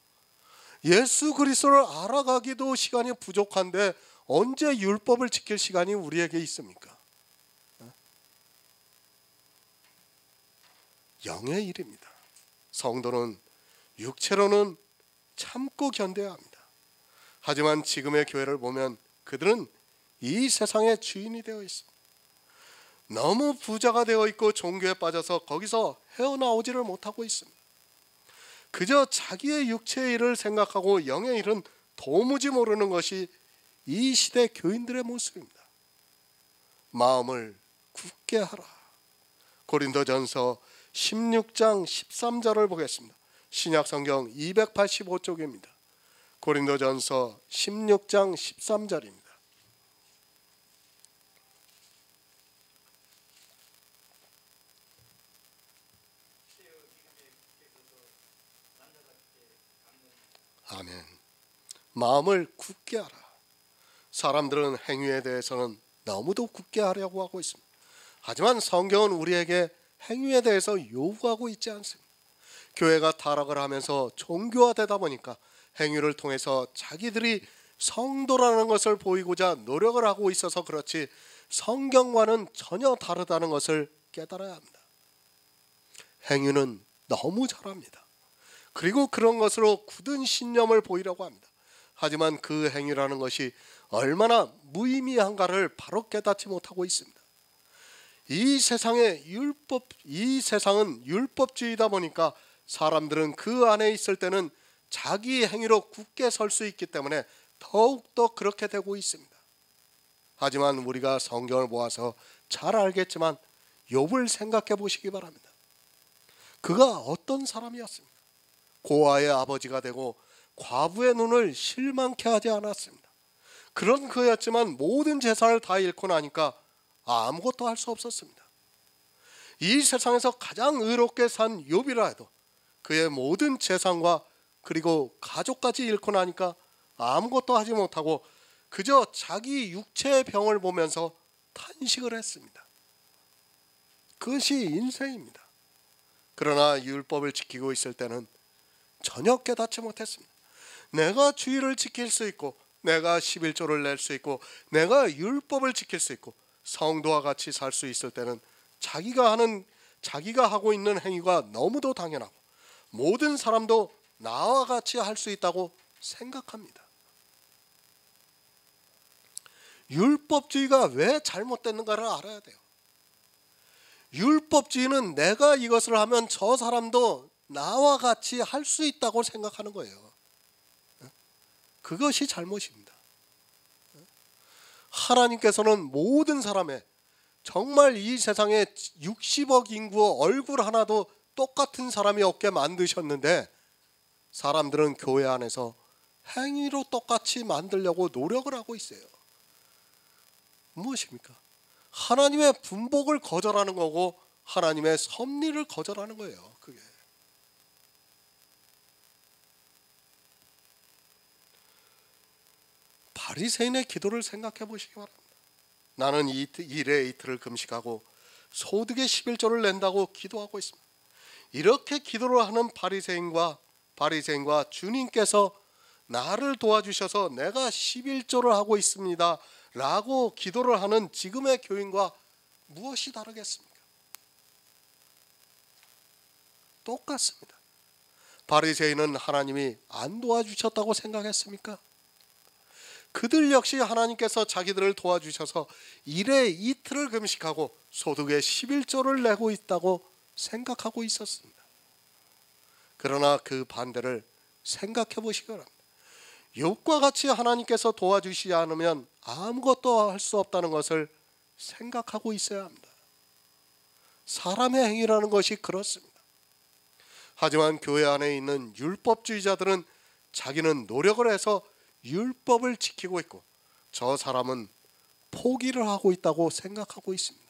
예수 그리스도를 알아가기도 시간이 부족한데 언제 율법을 지킬 시간이 우리에게 있습니까? 영의 일입니다. 성도는 육체로는 참고 견뎌야 합니다. 하지만 지금의 교회를 보면 그들은 이 세상의 주인이 되어 있습니다. 너무 부자가 되어 있고 종교에 빠져서 거기서 헤어나오지를 못하고 있습니다. 그저 자기의 육체의 일을 생각하고 영의 일은 도무지 모르는 것이 이 시대 교인들의 모습입니다. 마음을 굳게 하라. 고린도전서 16장 13절을 보겠습니다. 신약성경 285쪽입니다. 고린도전서 16장 13절입니다. 아멘. 마음을 굳게 하라. 사람들은 행위에 대해서는 너무도 굳게 하려고 하고 있습니다. 하지만 성경은 우리에게 행위에 대해서 요구하고 있지 않습니다. 교회가 타락을 하면서 종교화되다 보니까 행위를 통해서 자기들이 성도라는 것을 보이고자 노력을 하고 있어서 그렇지 성경과는 전혀 다르다는 것을 깨달아야 합니다. 행위는 너무 잘합니다. 그리고 그런 것으로 굳은 신념을 보이려고 합니다. 하지만 그 행위라는 것이 얼마나 무의미한가를 바로 깨닫지 못하고 있습니다. 이 세상은 율법주의다 보니까 사람들은 그 안에 있을 때는 자기 행위로 굳게 설 수 있기 때문에 더욱더 그렇게 되고 있습니다. 하지만 우리가 성경을 모아서 잘 알겠지만 욥을 생각해 보시기 바랍니다. 그가 어떤 사람이었습니까? 고아의 아버지가 되고 과부의 눈을 실망케 하지 않았습니다. 그런 그였지만 모든 재산을 다 잃고 나니까 아무것도 할 수 없었습니다. 이 세상에서 가장 의롭게 산 욥이라 해도 그의 모든 재산과 그리고 가족까지 잃고 나니까 아무것도 하지 못하고 그저 자기 육체의 병을 보면서 탄식을 했습니다. 그것이 인생입니다. 그러나 율법을 지키고 있을 때는 전혀 깨닫지 못했습니다. 내가 주의를 지킬 수 있고 내가 11조를 낼 수 있고 내가 율법을 지킬 수 있고 성도와 같이 살 수 있을 때는 자기가 하고 있는 행위가 너무도 당연하고 모든 사람도 나와 같이 할 수 있다고 생각합니다. 율법주의가 왜 잘못됐는가를 알아야 돼요. 율법주의는 내가 이것을 하면 저 사람도 나와 같이 할 수 있다고 생각하는 거예요. 그것이 잘못입니다. 하나님께서는 모든 사람의 정말 이 세상에 60억 인구 얼굴 하나도 똑같은 사람이 없게 만드셨는데 사람들은 교회 안에서 행위로 똑같이 만들려고 노력을 하고 있어요. 무엇입니까? 하나님의 분복을 거절하는 거고 하나님의 섭리를 거절하는 거예요. 그게. 바리새인의 기도를 생각해 보시기 바랍니다. 나는 일에 이틀을 금식하고 소득의 11조를 낸다고 기도하고 있습니다. 이렇게 기도를 하는 바리새인과 주님께서 나를 도와주셔서 내가 11조를 하고 있습니다 라고 기도를 하는 지금의 교인과 무엇이 다르겠습니까? 똑같습니다. 바리새인은 하나님이 안 도와주셨다고 생각했습니까? 그들 역시 하나님께서 자기들을 도와주셔서 일에 이틀을 금식하고 소득의 11조를 내고 있다고 생각하고 있었습니다. 그러나 그 반대를 생각해 보시기 바랍니다. 욥과 같이 하나님께서 도와주시지 않으면 아무것도 할 수 없다는 것을 생각하고 있어야 합니다. 사람의 행위라는 것이 그렇습니다. 하지만 교회 안에 있는 율법주의자들은 자기는 노력을 해서 율법을 지키고 있고 저 사람은 포기를 하고 있다고 생각하고 있습니다.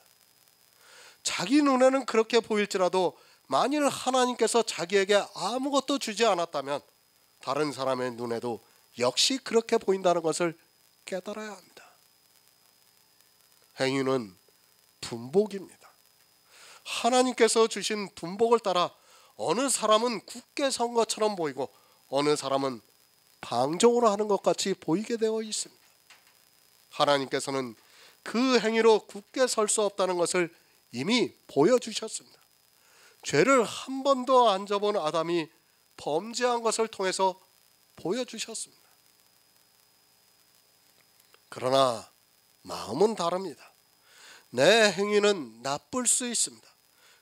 자기 눈에는 그렇게 보일지라도 만일 하나님께서 자기에게 아무것도 주지 않았다면 다른 사람의 눈에도 역시 그렇게 보인다는 것을 깨달아야 합니다. 행위는 분복입니다. 하나님께서 주신 분복을 따라 어느 사람은 굳게 선 것처럼 보이고 어느 사람은 방종으로 하는 것 같이 보이게 되어 있습니다. 하나님께서는 그 행위로 굳게 설 수 없다는 것을 이미 보여주셨습니다. 죄를 한 번도 안 져본 아담이 범죄한 것을 통해서 보여주셨습니다. 그러나 마음은 다릅니다. 내 행위는 나쁠 수 있습니다.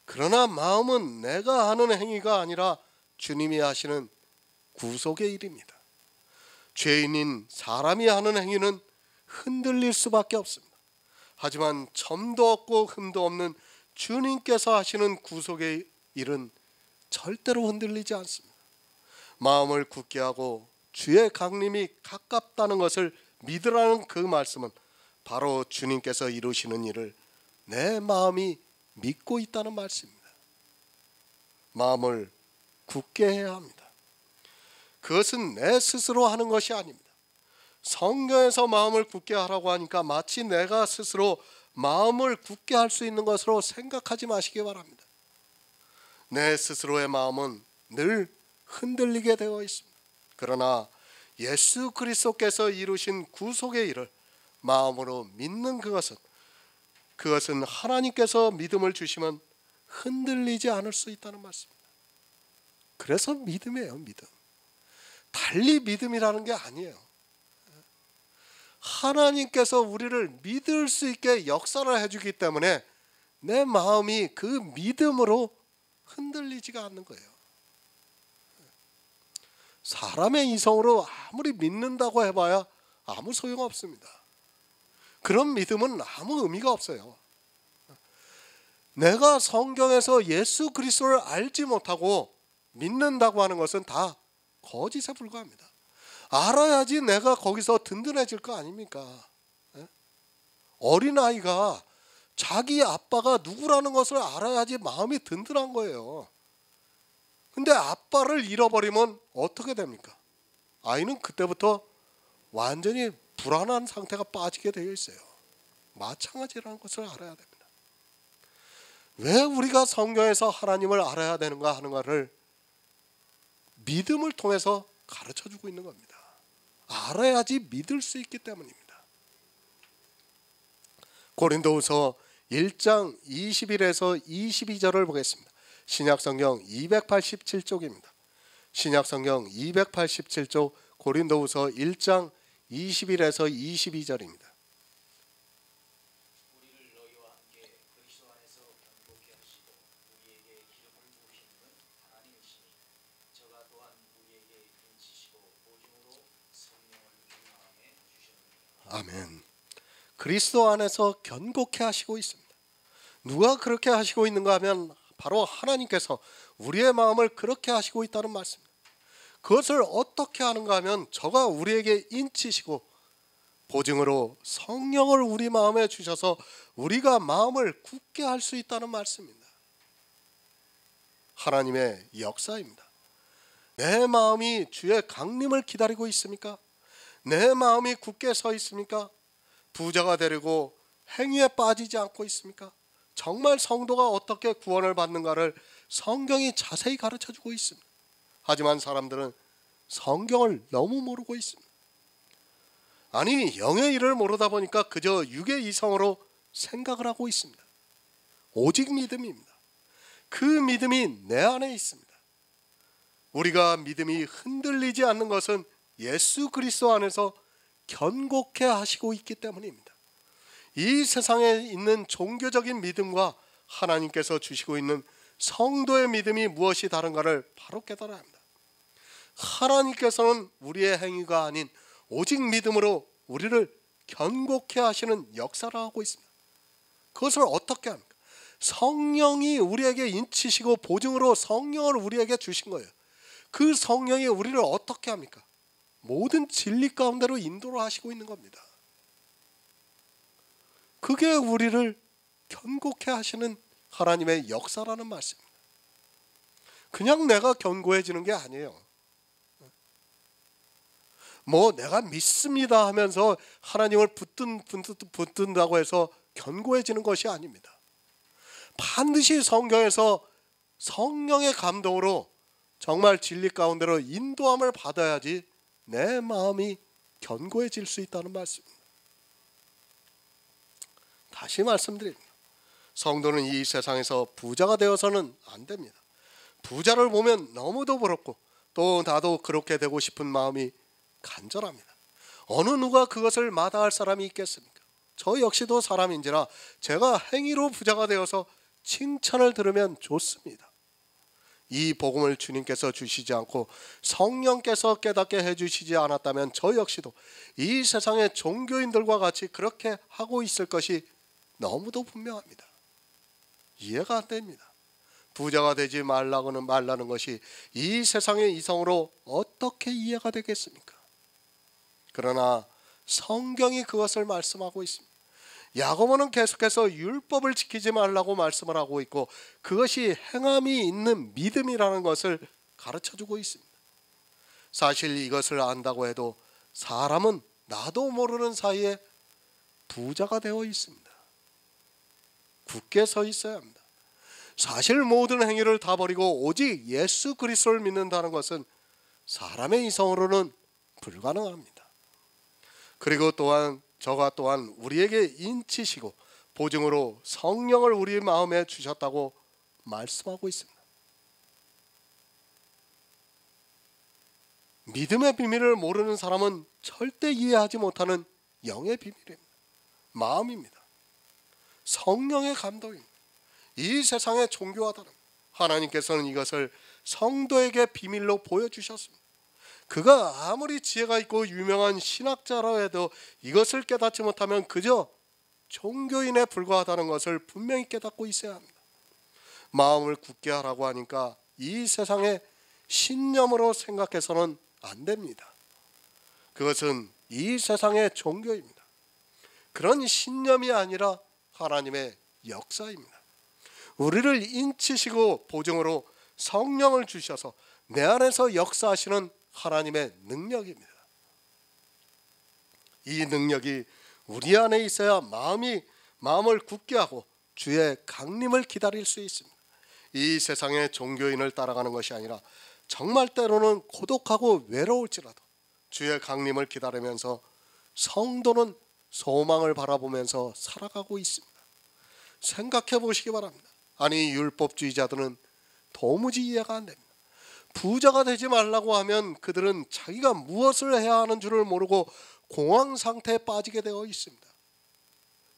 그러나 마음은 내가 하는 행위가 아니라 주님이 하시는 구속의 일입니다. 죄인인 사람이 하는 행위는 흔들릴 수밖에 없습니다. 하지만 점도 없고 흠도 없는 주님께서 하시는 구속의 일은 절대로 흔들리지 않습니다. 마음을 굳게 하고 주의 강림이 가깝다는 것을 믿으라는 그 말씀은 바로 주님께서 이루시는 일을 내 마음이 믿고 있다는 말씀입니다. 마음을 굳게 해야 합니다. 그것은 내 스스로 하는 것이 아닙니다. 성경에서 마음을 굳게 하라고 하니까 마치 내가 스스로 마음을 굳게 할 수 있는 것으로 생각하지 마시기 바랍니다. 내 스스로의 마음은 늘 흔들리게 되어 있습니다. 그러나 예수 그리스도께서 이루신 구속의 일을 마음으로 믿는 그것은 하나님께서 믿음을 주시면 흔들리지 않을 수 있다는 말씀입니다. 그래서 믿음이에요. 믿음. 달리 믿음이라는 게 아니에요. 하나님께서 우리를 믿을 수 있게 역사를 해주기 때문에 내 마음이 그 믿음으로 흔들리지가 않는 거예요. 사람의 이성으로 아무리 믿는다고 해봐야 아무 소용없습니다. 그런 믿음은 아무 의미가 없어요. 내가 성경에서 예수 그리스도를 알지 못하고 믿는다고 하는 것은 다 거짓에 불과합니다. 알아야지 내가 거기서 든든해질 거 아닙니까? 어린아이가 자기 아빠가 누구라는 것을 알아야지 마음이 든든한 거예요. 근데 아빠를 잃어버리면 어떻게 됩니까? 아이는 그때부터 완전히 불안한 상태가 빠지게 되어 있어요. 마찬가지라는 것을 알아야 됩니다. 왜 우리가 성경에서 하나님을 알아야 되는가 하는 것을 믿음을 통해서 가르쳐주고 있는 겁니다. 알아야지 믿을 수 있기 때문입니다. 고린도후서 1장 21에서 22절을 보겠습니다. 신약성경 287쪽입니다. 신약성경 287쪽 고린도후서 1장 21에서 22절입니다. 우리를 너희와 함께 그리스도 안에서 견고케 하시고 우리에게 기름을 부으시는 하나님이시니 저가 또한 우리에게 인치시고 오줌으로 성령을 우리 마음에 주셨느니라. 아멘. 그리스도 안에서 견고케 하시고 있습니다. 누가 그렇게 하시고 있는가 하면 바로 하나님께서 우리의 마음을 그렇게 하시고 있다는 말씀입니다. 그것을 어떻게 하는가 하면 저가 우리에게 인치시고 보증으로 성령을 우리 마음에 주셔서 우리가 마음을 굳게 할 수 있다는 말씀입니다. 하나님의 역사입니다. 내 마음이 주의 강림을 기다리고 있습니까? 내 마음이 굳게 서 있습니까? 부자가 되려고 행위에 빠지지 않고 있습니까? 정말 성도가 어떻게 구원을 받는가를 성경이 자세히 가르쳐주고 있습니다. 하지만 사람들은 성경을 너무 모르고 있습니다. 아니, 영의 일을 모르다 보니까 그저 육의 이성으로 생각을 하고 있습니다. 오직 믿음입니다. 그 믿음이 내 안에 있습니다. 우리가 믿음이 흔들리지 않는 것은 예수 그리스도 안에서 견고케 하시고 있기 때문입니다. 이 세상에 있는 종교적인 믿음과 하나님께서 주시고 있는 성도의 믿음이 무엇이 다른가를 바로 깨달아야 합니다. 하나님께서는 우리의 행위가 아닌 오직 믿음으로 우리를 견고케 하시는 역사를 하고 있습니다. 그것을 어떻게 합니까? 성령이 우리에게 인치시고 보증으로 성령을 우리에게 주신 거예요. 그 성령이 우리를 어떻게 합니까? 모든 진리 가운데로 인도를 하시고 있는 겁니다. 그게 우리를 견고케 하시는 하나님의 역사라는 말씀입니다. 그냥 내가 견고해지는 게 아니에요. 뭐 내가 믿습니다 하면서 하나님을 붙든다고 해서 견고해지는 것이 아닙니다. 반드시 성경에서 성령의 감동으로 정말 진리 가운데로 인도함을 받아야지 내 마음이 견고해질 수 있다는 말씀입니다. 다시 말씀드립니다. 성도는 이 세상에서 부자가 되어서는 안 됩니다. 부자를 보면 너무도 부럽고 또 나도 그렇게 되고 싶은 마음이 간절합니다. 어느 누가 그것을 마다할 사람이 있겠습니까? 저 역시도 사람인지라 제가 행위로 부자가 되어서 칭찬을 들으면 좋습니다. 이 복음을 주님께서 주시지 않고 성령께서 깨닫게 해주시지 않았다면 저 역시도 이 세상의 종교인들과 같이 그렇게 하고 있을 것이 너무도 분명합니다. 이해가 안 됩니다. 부자가 되지 말라는 것이 이 세상의 이성으로 어떻게 이해가 되겠습니까? 그러나 성경이 그것을 말씀하고 있습니다. 야고보는 계속해서 율법을 지키지 말라고 말씀을 하고 있고 그것이 행함이 있는 믿음이라는 것을 가르쳐주고 있습니다. 사실 이것을 안다고 해도 사람은 나도 모르는 사이에 부자가 되어 있습니다. 굳게 서 있어야 합니다. 사실 모든 행위를 다 버리고 오직 예수 그리스도를 믿는다는 것은 사람의 이성으로는 불가능합니다. 그리고 또한 저가 또한 우리에게 인치시고 보증으로 성령을 우리 마음에 주셨다고 말씀하고 있습니다. 믿음의 비밀을 모르는 사람은 절대 이해하지 못하는 영의 비밀입니다. 마음입니다. 성령의 감동입니다. 이 세상의 종교하다는 하나님께서는 이것을 성도에게 비밀로 보여주셨습니다. 그가 아무리 지혜가 있고 유명한 신학자라 해도 이것을 깨닫지 못하면 그저 종교인에 불과하다는 것을 분명히 깨닫고 있어야 합니다. 마음을 굳게 하라고 하니까 이 세상의 신념으로 생각해서는 안 됩니다. 그것은 이 세상의 종교입니다. 그런 신념이 아니라 하나님의 역사입니다. 우리를 인치시고 보증으로 성령을 주셔서 내 안에서 역사하시는 하나님의 능력입니다. 이 능력이 우리 안에 있어야 마음을 굳게 하고 주의 강림을 기다릴 수 있습니다. 이 세상의 종교인을 따라가는 것이 아니라 정말 때로는 고독하고 외로울지라도 주의 강림을 기다리면서 성도는 소망을 바라보면서 살아가고 있습니다. 생각해 보시기 바랍니다. 아니 율법주의자들은 도무지 이해가 안 됩니다. 부자가 되지 말라고 하면 그들은 자기가 무엇을 해야 하는 줄을 모르고 공황 상태에 빠지게 되어 있습니다.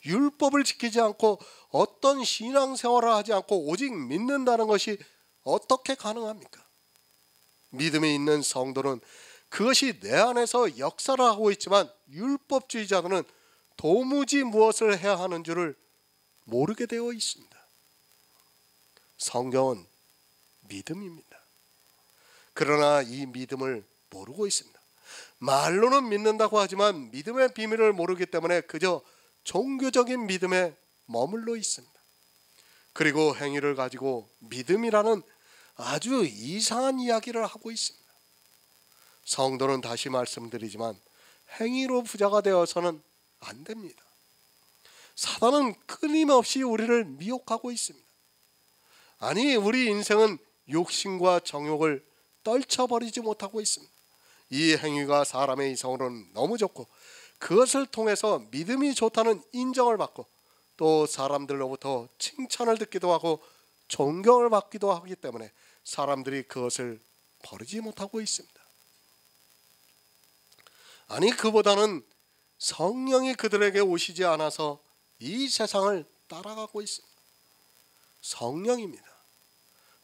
율법을 지키지 않고 어떤 신앙생활을 하지 않고 오직 믿는다는 것이 어떻게 가능합니까? 믿음이 있는 성도는 그것이 내 안에서 역사를 하고 있지만 율법주의자들은 도무지 무엇을 해야 하는 줄을 모르게 되어 있습니다. 성경은 믿음입니다. 그러나 이 믿음을 모르고 있습니다. 말로는 믿는다고 하지만 믿음의 비밀을 모르기 때문에 그저 종교적인 믿음에 머물러 있습니다. 그리고 행위를 가지고 믿음이라는 아주 이상한 이야기를 하고 있습니다. 성도는 다시 말씀드리지만 행위로 부자가 되어서는 안 됩니다. 사단은 끊임없이 우리를 미혹하고 있습니다. 아니 우리 인생은 욕심과 정욕을 떨쳐버리지 못하고 있습니다. 이 행위가 사람의 이성으로는 너무 좋고 그것을 통해서 믿음이 좋다는 인정을 받고 또 사람들로부터 칭찬을 듣기도 하고 존경을 받기도 하기 때문에 사람들이 그것을 버리지 못하고 있습니다. 아니 그보다는 성령이 그들에게 오시지 않아서 이 세상을 따라가고 있습니다. 성령입니다.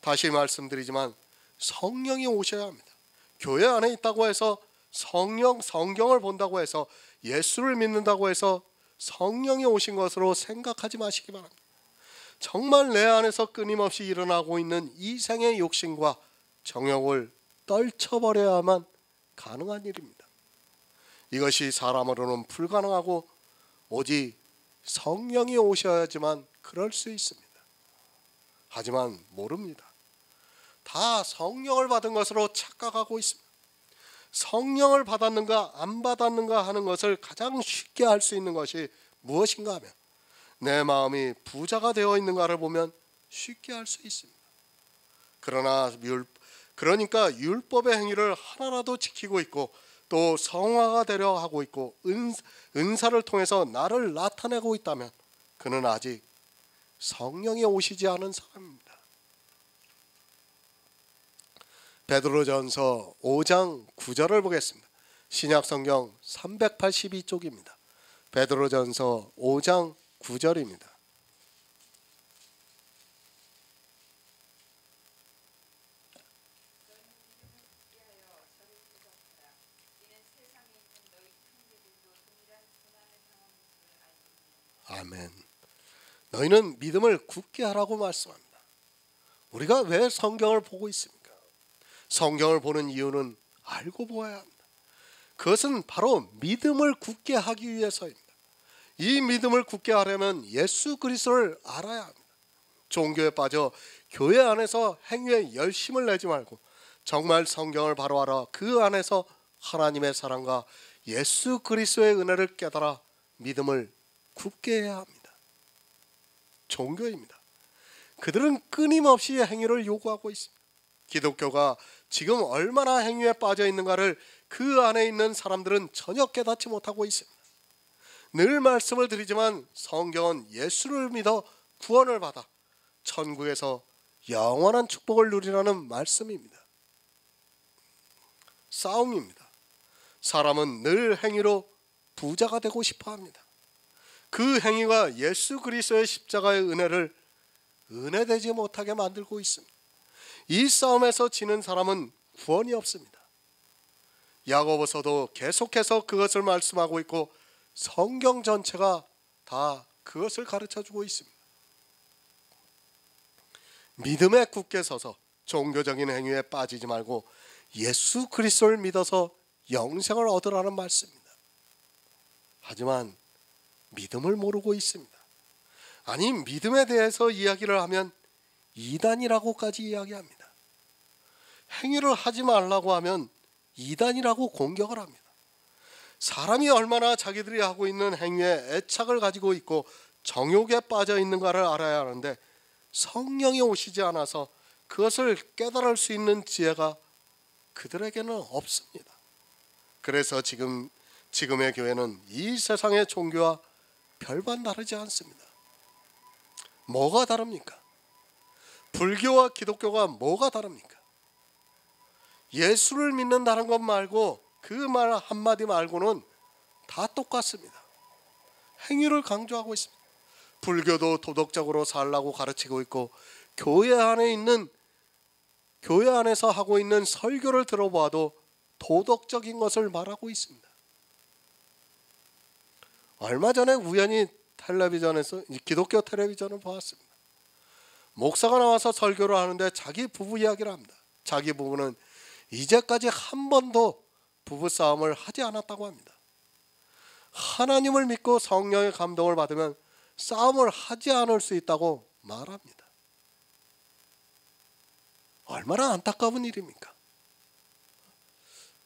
다시 말씀드리지만 성령이 오셔야 합니다. 교회 안에 있다고 해서 성경을 본다고 해서 예수를 믿는다고 해서 성령이 오신 것으로 생각하지 마시기 바랍니다. 정말 내 안에서 끊임없이 일어나고 있는 이 생의 욕심과 정욕을 떨쳐버려야만 가능한 일입니다. 이것이 사람으로는 불가능하고 오직 성령이 오셔야지만 그럴 수 있습니다. 하지만 모릅니다. 다 성령을 받은 것으로 착각하고 있습니다. 성령을 받았는가 안 받았는가 하는 것을 가장 쉽게 알 수 있는 것이 무엇인가 하면 내 마음이 부자가 되어 있는가를 보면 쉽게 알 수 있습니다. 그러니까 율법의 행위를 하나라도 지키고 있고 또 성화가 되려 하고 있고 은사를 통해서 나를 나타내고 있다면 그는 아직 성령이 오시지 않은 사람입니다. 베드로전서 5장 9절을 보겠습니다. 신약성경 382쪽입니다. 베드로전서 5장 9절입니다. 아멘. 너희는 믿음을 굳게 하라고 말씀합니다. 우리가 왜 성경을 보고 있습니까? 성경을 보는 이유는 알고 보아야 합니다. 그것은 바로 믿음을 굳게 하기 위해서입니다. 이 믿음을 굳게 하려면 예수 그리스도를 알아야 합니다. 종교에 빠져 교회 안에서 행위에 열심을 내지 말고 정말 성경을 바로 알아 그 안에서 하나님의 사랑과 예수 그리스도의 은혜를 깨달아 믿음을 굳게 해야 합니다. 종교입니다. 그들은 끊임없이 행위를 요구하고 있습니다. 기독교가 지금 얼마나 행위에 빠져 있는가를 그 안에 있는 사람들은 전혀 깨닫지 못하고 있습니다. 늘 말씀을 드리지만 성경은 예수를 믿어 구원을 받아 천국에서 영원한 축복을 누리라는 말씀입니다. 싸움입니다. 사람은 늘 행위로 부자가 되고 싶어 합니다. 그 행위가 예수 그리스도의 십자가의 은혜를 은혜되지 못하게 만들고 있습니다. 이 싸움에서 지는 사람은 구원이 없습니다. 야고보서도 계속해서 그것을 말씀하고 있고 성경 전체가 다 그것을 가르쳐주고 있습니다. 믿음에 굳게 서서 종교적인 행위에 빠지지 말고 예수 그리스도를 믿어서 영생을 얻으라는 말씀입니다. 하지만 믿음을 모르고 있습니다. 아니, 믿음에 대해서 이야기를 하면 이단이라고까지 이야기합니다. 행위를 하지 말라고 하면 이단이라고 공격을 합니다. 사람이 얼마나 자기들이 하고 있는 행위에 애착을 가지고 있고 정욕에 빠져 있는가를 알아야 하는데 성령이 오시지 않아서 그것을 깨달을 수 있는 지혜가 그들에게는 없습니다. 그래서 지금의 교회는 이 세상의 종교와 별반 다르지 않습니다. 뭐가 다릅니까? 불교와 기독교가 뭐가 다릅니까? 예수를 믿는다는 것 말고 그 말 한마디 말고는 다 똑같습니다. 행위를 강조하고 있습니다. 불교도 도덕적으로 살라고 가르치고 있고 교회 안에서 하고 있는 설교를 들어봐도 도덕적인 것을 말하고 있습니다. 얼마 전에 우연히 텔레비전에서 기독교 텔레비전을 보았습니다. 목사가 나와서 설교를 하는데 자기 부부 이야기를 합니다. 자기 부부는 이제까지 한 번도 부부싸움을 하지 않았다고 합니다. 하나님을 믿고 성령의 감동을 받으면 싸움을 하지 않을 수 있다고 말합니다. 얼마나 안타까운 일입니까?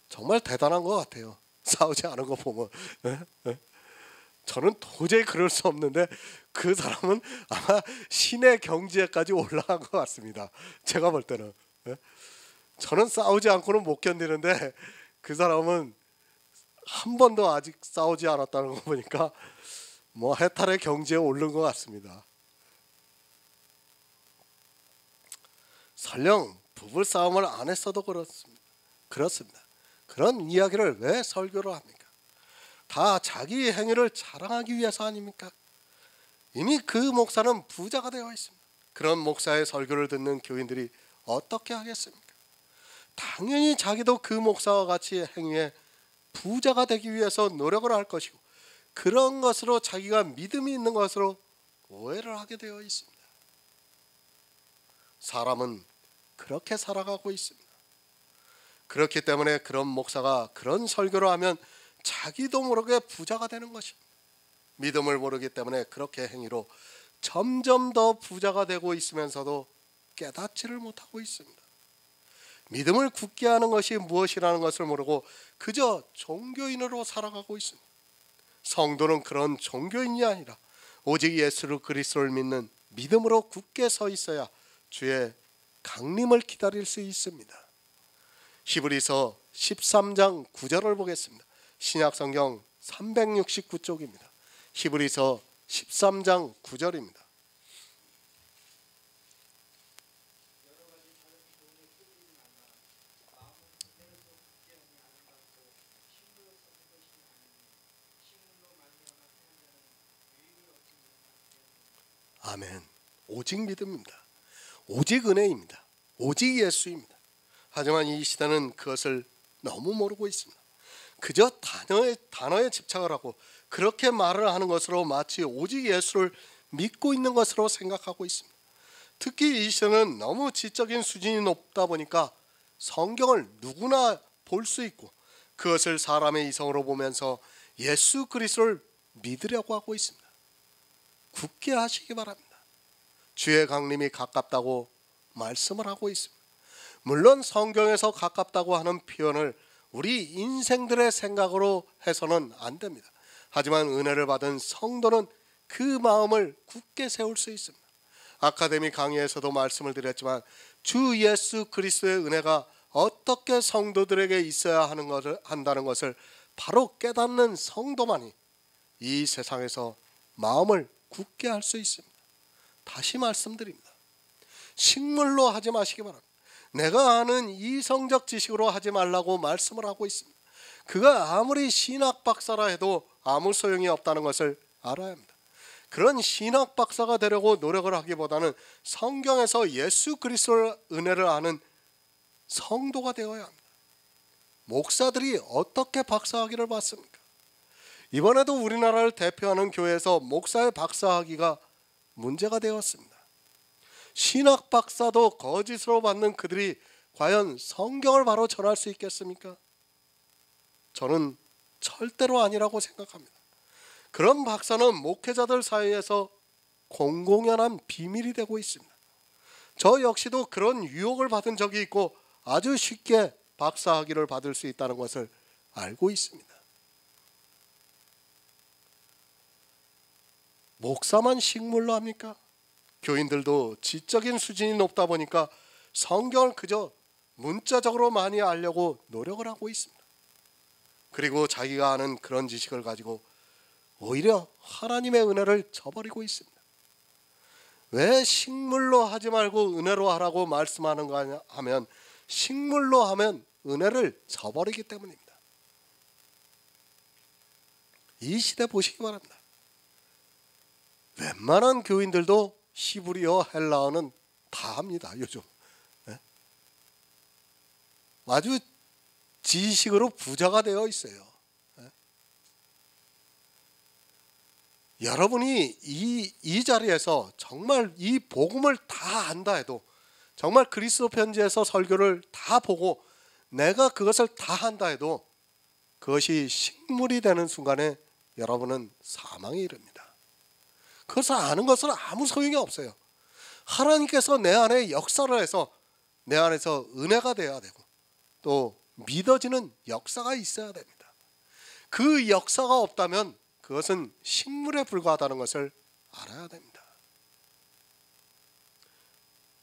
정말 대단한 것 같아요. 싸우지 않은 거 보면. 저는 도저히 그럴 수 없는데 그 사람은 아마 신의 경지에까지 올라간 것 같습니다. 제가 볼 때는. 저는 싸우지 않고는 못 견디는데 그 사람은 한 번도 아직 싸우지 않았다는 거 보니까 뭐 해탈의 경지에 오른 것 같습니다. 설령 부부싸움을 안 했어도 그렇습니다. 그런 이야기를 왜 설교를 합니까? 다 자기 행위를 자랑하기 위해서 아닙니까? 이미 그 목사는 부자가 되어 있습니다. 그런 목사의 설교를 듣는 교인들이 어떻게 하겠습니까? 당연히 자기도 그 목사와 같이 행위에 부자가 되기 위해서 노력을 할 것이고 그런 것으로 자기가 믿음이 있는 것으로 오해를 하게 되어 있습니다. 사람은 그렇게 살아가고 있습니다. 그렇기 때문에 그런 목사가 그런 설교를 하면 자기도 모르게 부자가 되는 것입니다. 믿음을 모르기 때문에 그렇게 행위로 점점 더 부자가 되고 있으면서도 깨닫지를 못하고 있습니다. 믿음을 굳게 하는 것이 무엇이라는 것을 모르고 그저 종교인으로 살아가고 있습니다. 성도는 그런 종교인이 아니라 오직 예수 그리스도를 믿는 믿음으로 굳게 서 있어야 주의 강림을 기다릴 수 있습니다. 히브리서 13장 9절을 보겠습니다. 신약성경 369쪽입니다. 히브리서 13장 9절입니다. 아멘. 오직 믿음입니다. 오직 은혜입니다. 오직 예수입니다. 하지만 이 시대는 그것을 너무 모르고 있습니다. 그저 단어에 집착을 하고 그렇게 말을 하는 것으로 마치 오직 예수를 믿고 있는 것으로 생각하고 있습니다. 특히 이 시대는 너무 지적인 수준이 높다 보니까 성경을 누구나 볼 수 있고 그것을 사람의 이성으로 보면서 예수 그리스도를 믿으려고 하고 있습니다. 굳게 하시기 바랍니다. 주의 강림이 가깝다고 말씀을 하고 있습니다. 물론 성경에서 가깝다고 하는 표현을 우리 인생들의 생각으로 해서는 안 됩니다. 하지만 은혜를 받은 성도는 그 마음을 굳게 세울 수 있습니다. 아카데미 강의에서도 말씀을 드렸지만 주 예수 그리스도의 은혜가 어떻게 성도들에게 있어야 한다는 것을 바로 깨닫는 성도만이 이 세상에서 마음을 굳게 할 수 있습니다. 다시 말씀드립니다. 식물로 하지 마시기 바랍니다. 내가 아는 이성적 지식으로 하지 말라고 말씀을 하고 있습니다. 그가 아무리 신학 박사라 해도 아무 소용이 없다는 것을 알아야 합니다. 그런 신학 박사가 되려고 노력을 하기보다는 성경에서 예수 그리스도의 은혜를 아는 성도가 되어야 합니다. 목사들이 어떻게 박사학위를 받습니까? 이번에도 우리나라를 대표하는 교회에서 목사의 박사학위가 문제가 되었습니다. 신학 박사도 거짓으로 받는 그들이 과연 성경을 바로 전할 수 있겠습니까? 저는 절대로 아니라고 생각합니다. 그런 박사는 목회자들 사이에서 공공연한 비밀이 되고 있습니다. 저 역시도 그런 유혹을 받은 적이 있고 아주 쉽게 박사학위를 받을 수 있다는 것을 알고 있습니다. 목사만 식물로 합니까? 교인들도 지적인 수준이 높다 보니까 성경을 그저 문자적으로 많이 알려고 노력을 하고 있습니다. 그리고 자기가 아는 그런 지식을 가지고 오히려 하나님의 은혜를 저버리고 있습니다. 왜 식물로 하지 말고 은혜로 하라고 말씀하는가 하면 식물로 하면 은혜를 저버리기 때문입니다. 이 시대 보시기 바랍니다. 웬만한 교인들도 히브리어, 헬라어는 다 합니다. 요즘 아주 지식으로 부자가 되어 있어요. 여러분이 이 자리에서 정말 이 복음을 다 안다 해도 정말 그리스도 편지에서 설교를 다 보고 내가 그것을 다 한다 해도 그것이 식물이 되는 순간에 여러분은 사망에 이릅니다. 그것을 아는 것은 아무 소용이 없어요. 하나님께서 내 안에 역사를 해서 내 안에서 은혜가 되어야 되고 또 믿어지는 역사가 있어야 됩니다. 그 역사가 없다면 그것은 식물에 불과하다는 것을 알아야 됩니다.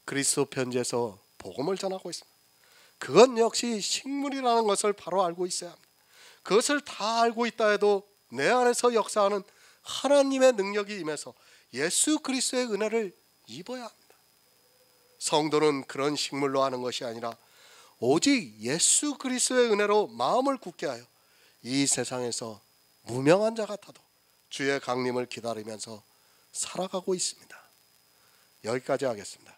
그리스도 편지에서 복음을 전하고 있습니다. 그건 역시 식물이라는 것을 바로 알고 있어야 합니다. 그것을 다 알고 있다 해도 내 안에서 역사하는 하나님의 능력이 임해서 예수 그리스도의 은혜를 입어야 합니다. 성도는 그런 식물로 하는 것이 아니라 오직 예수 그리스도의 은혜로 마음을 굳게 하여 이 세상에서 무명한 자 같아도 주의 강림을 기다리면서 살아가고 있습니다. 여기까지 하겠습니다.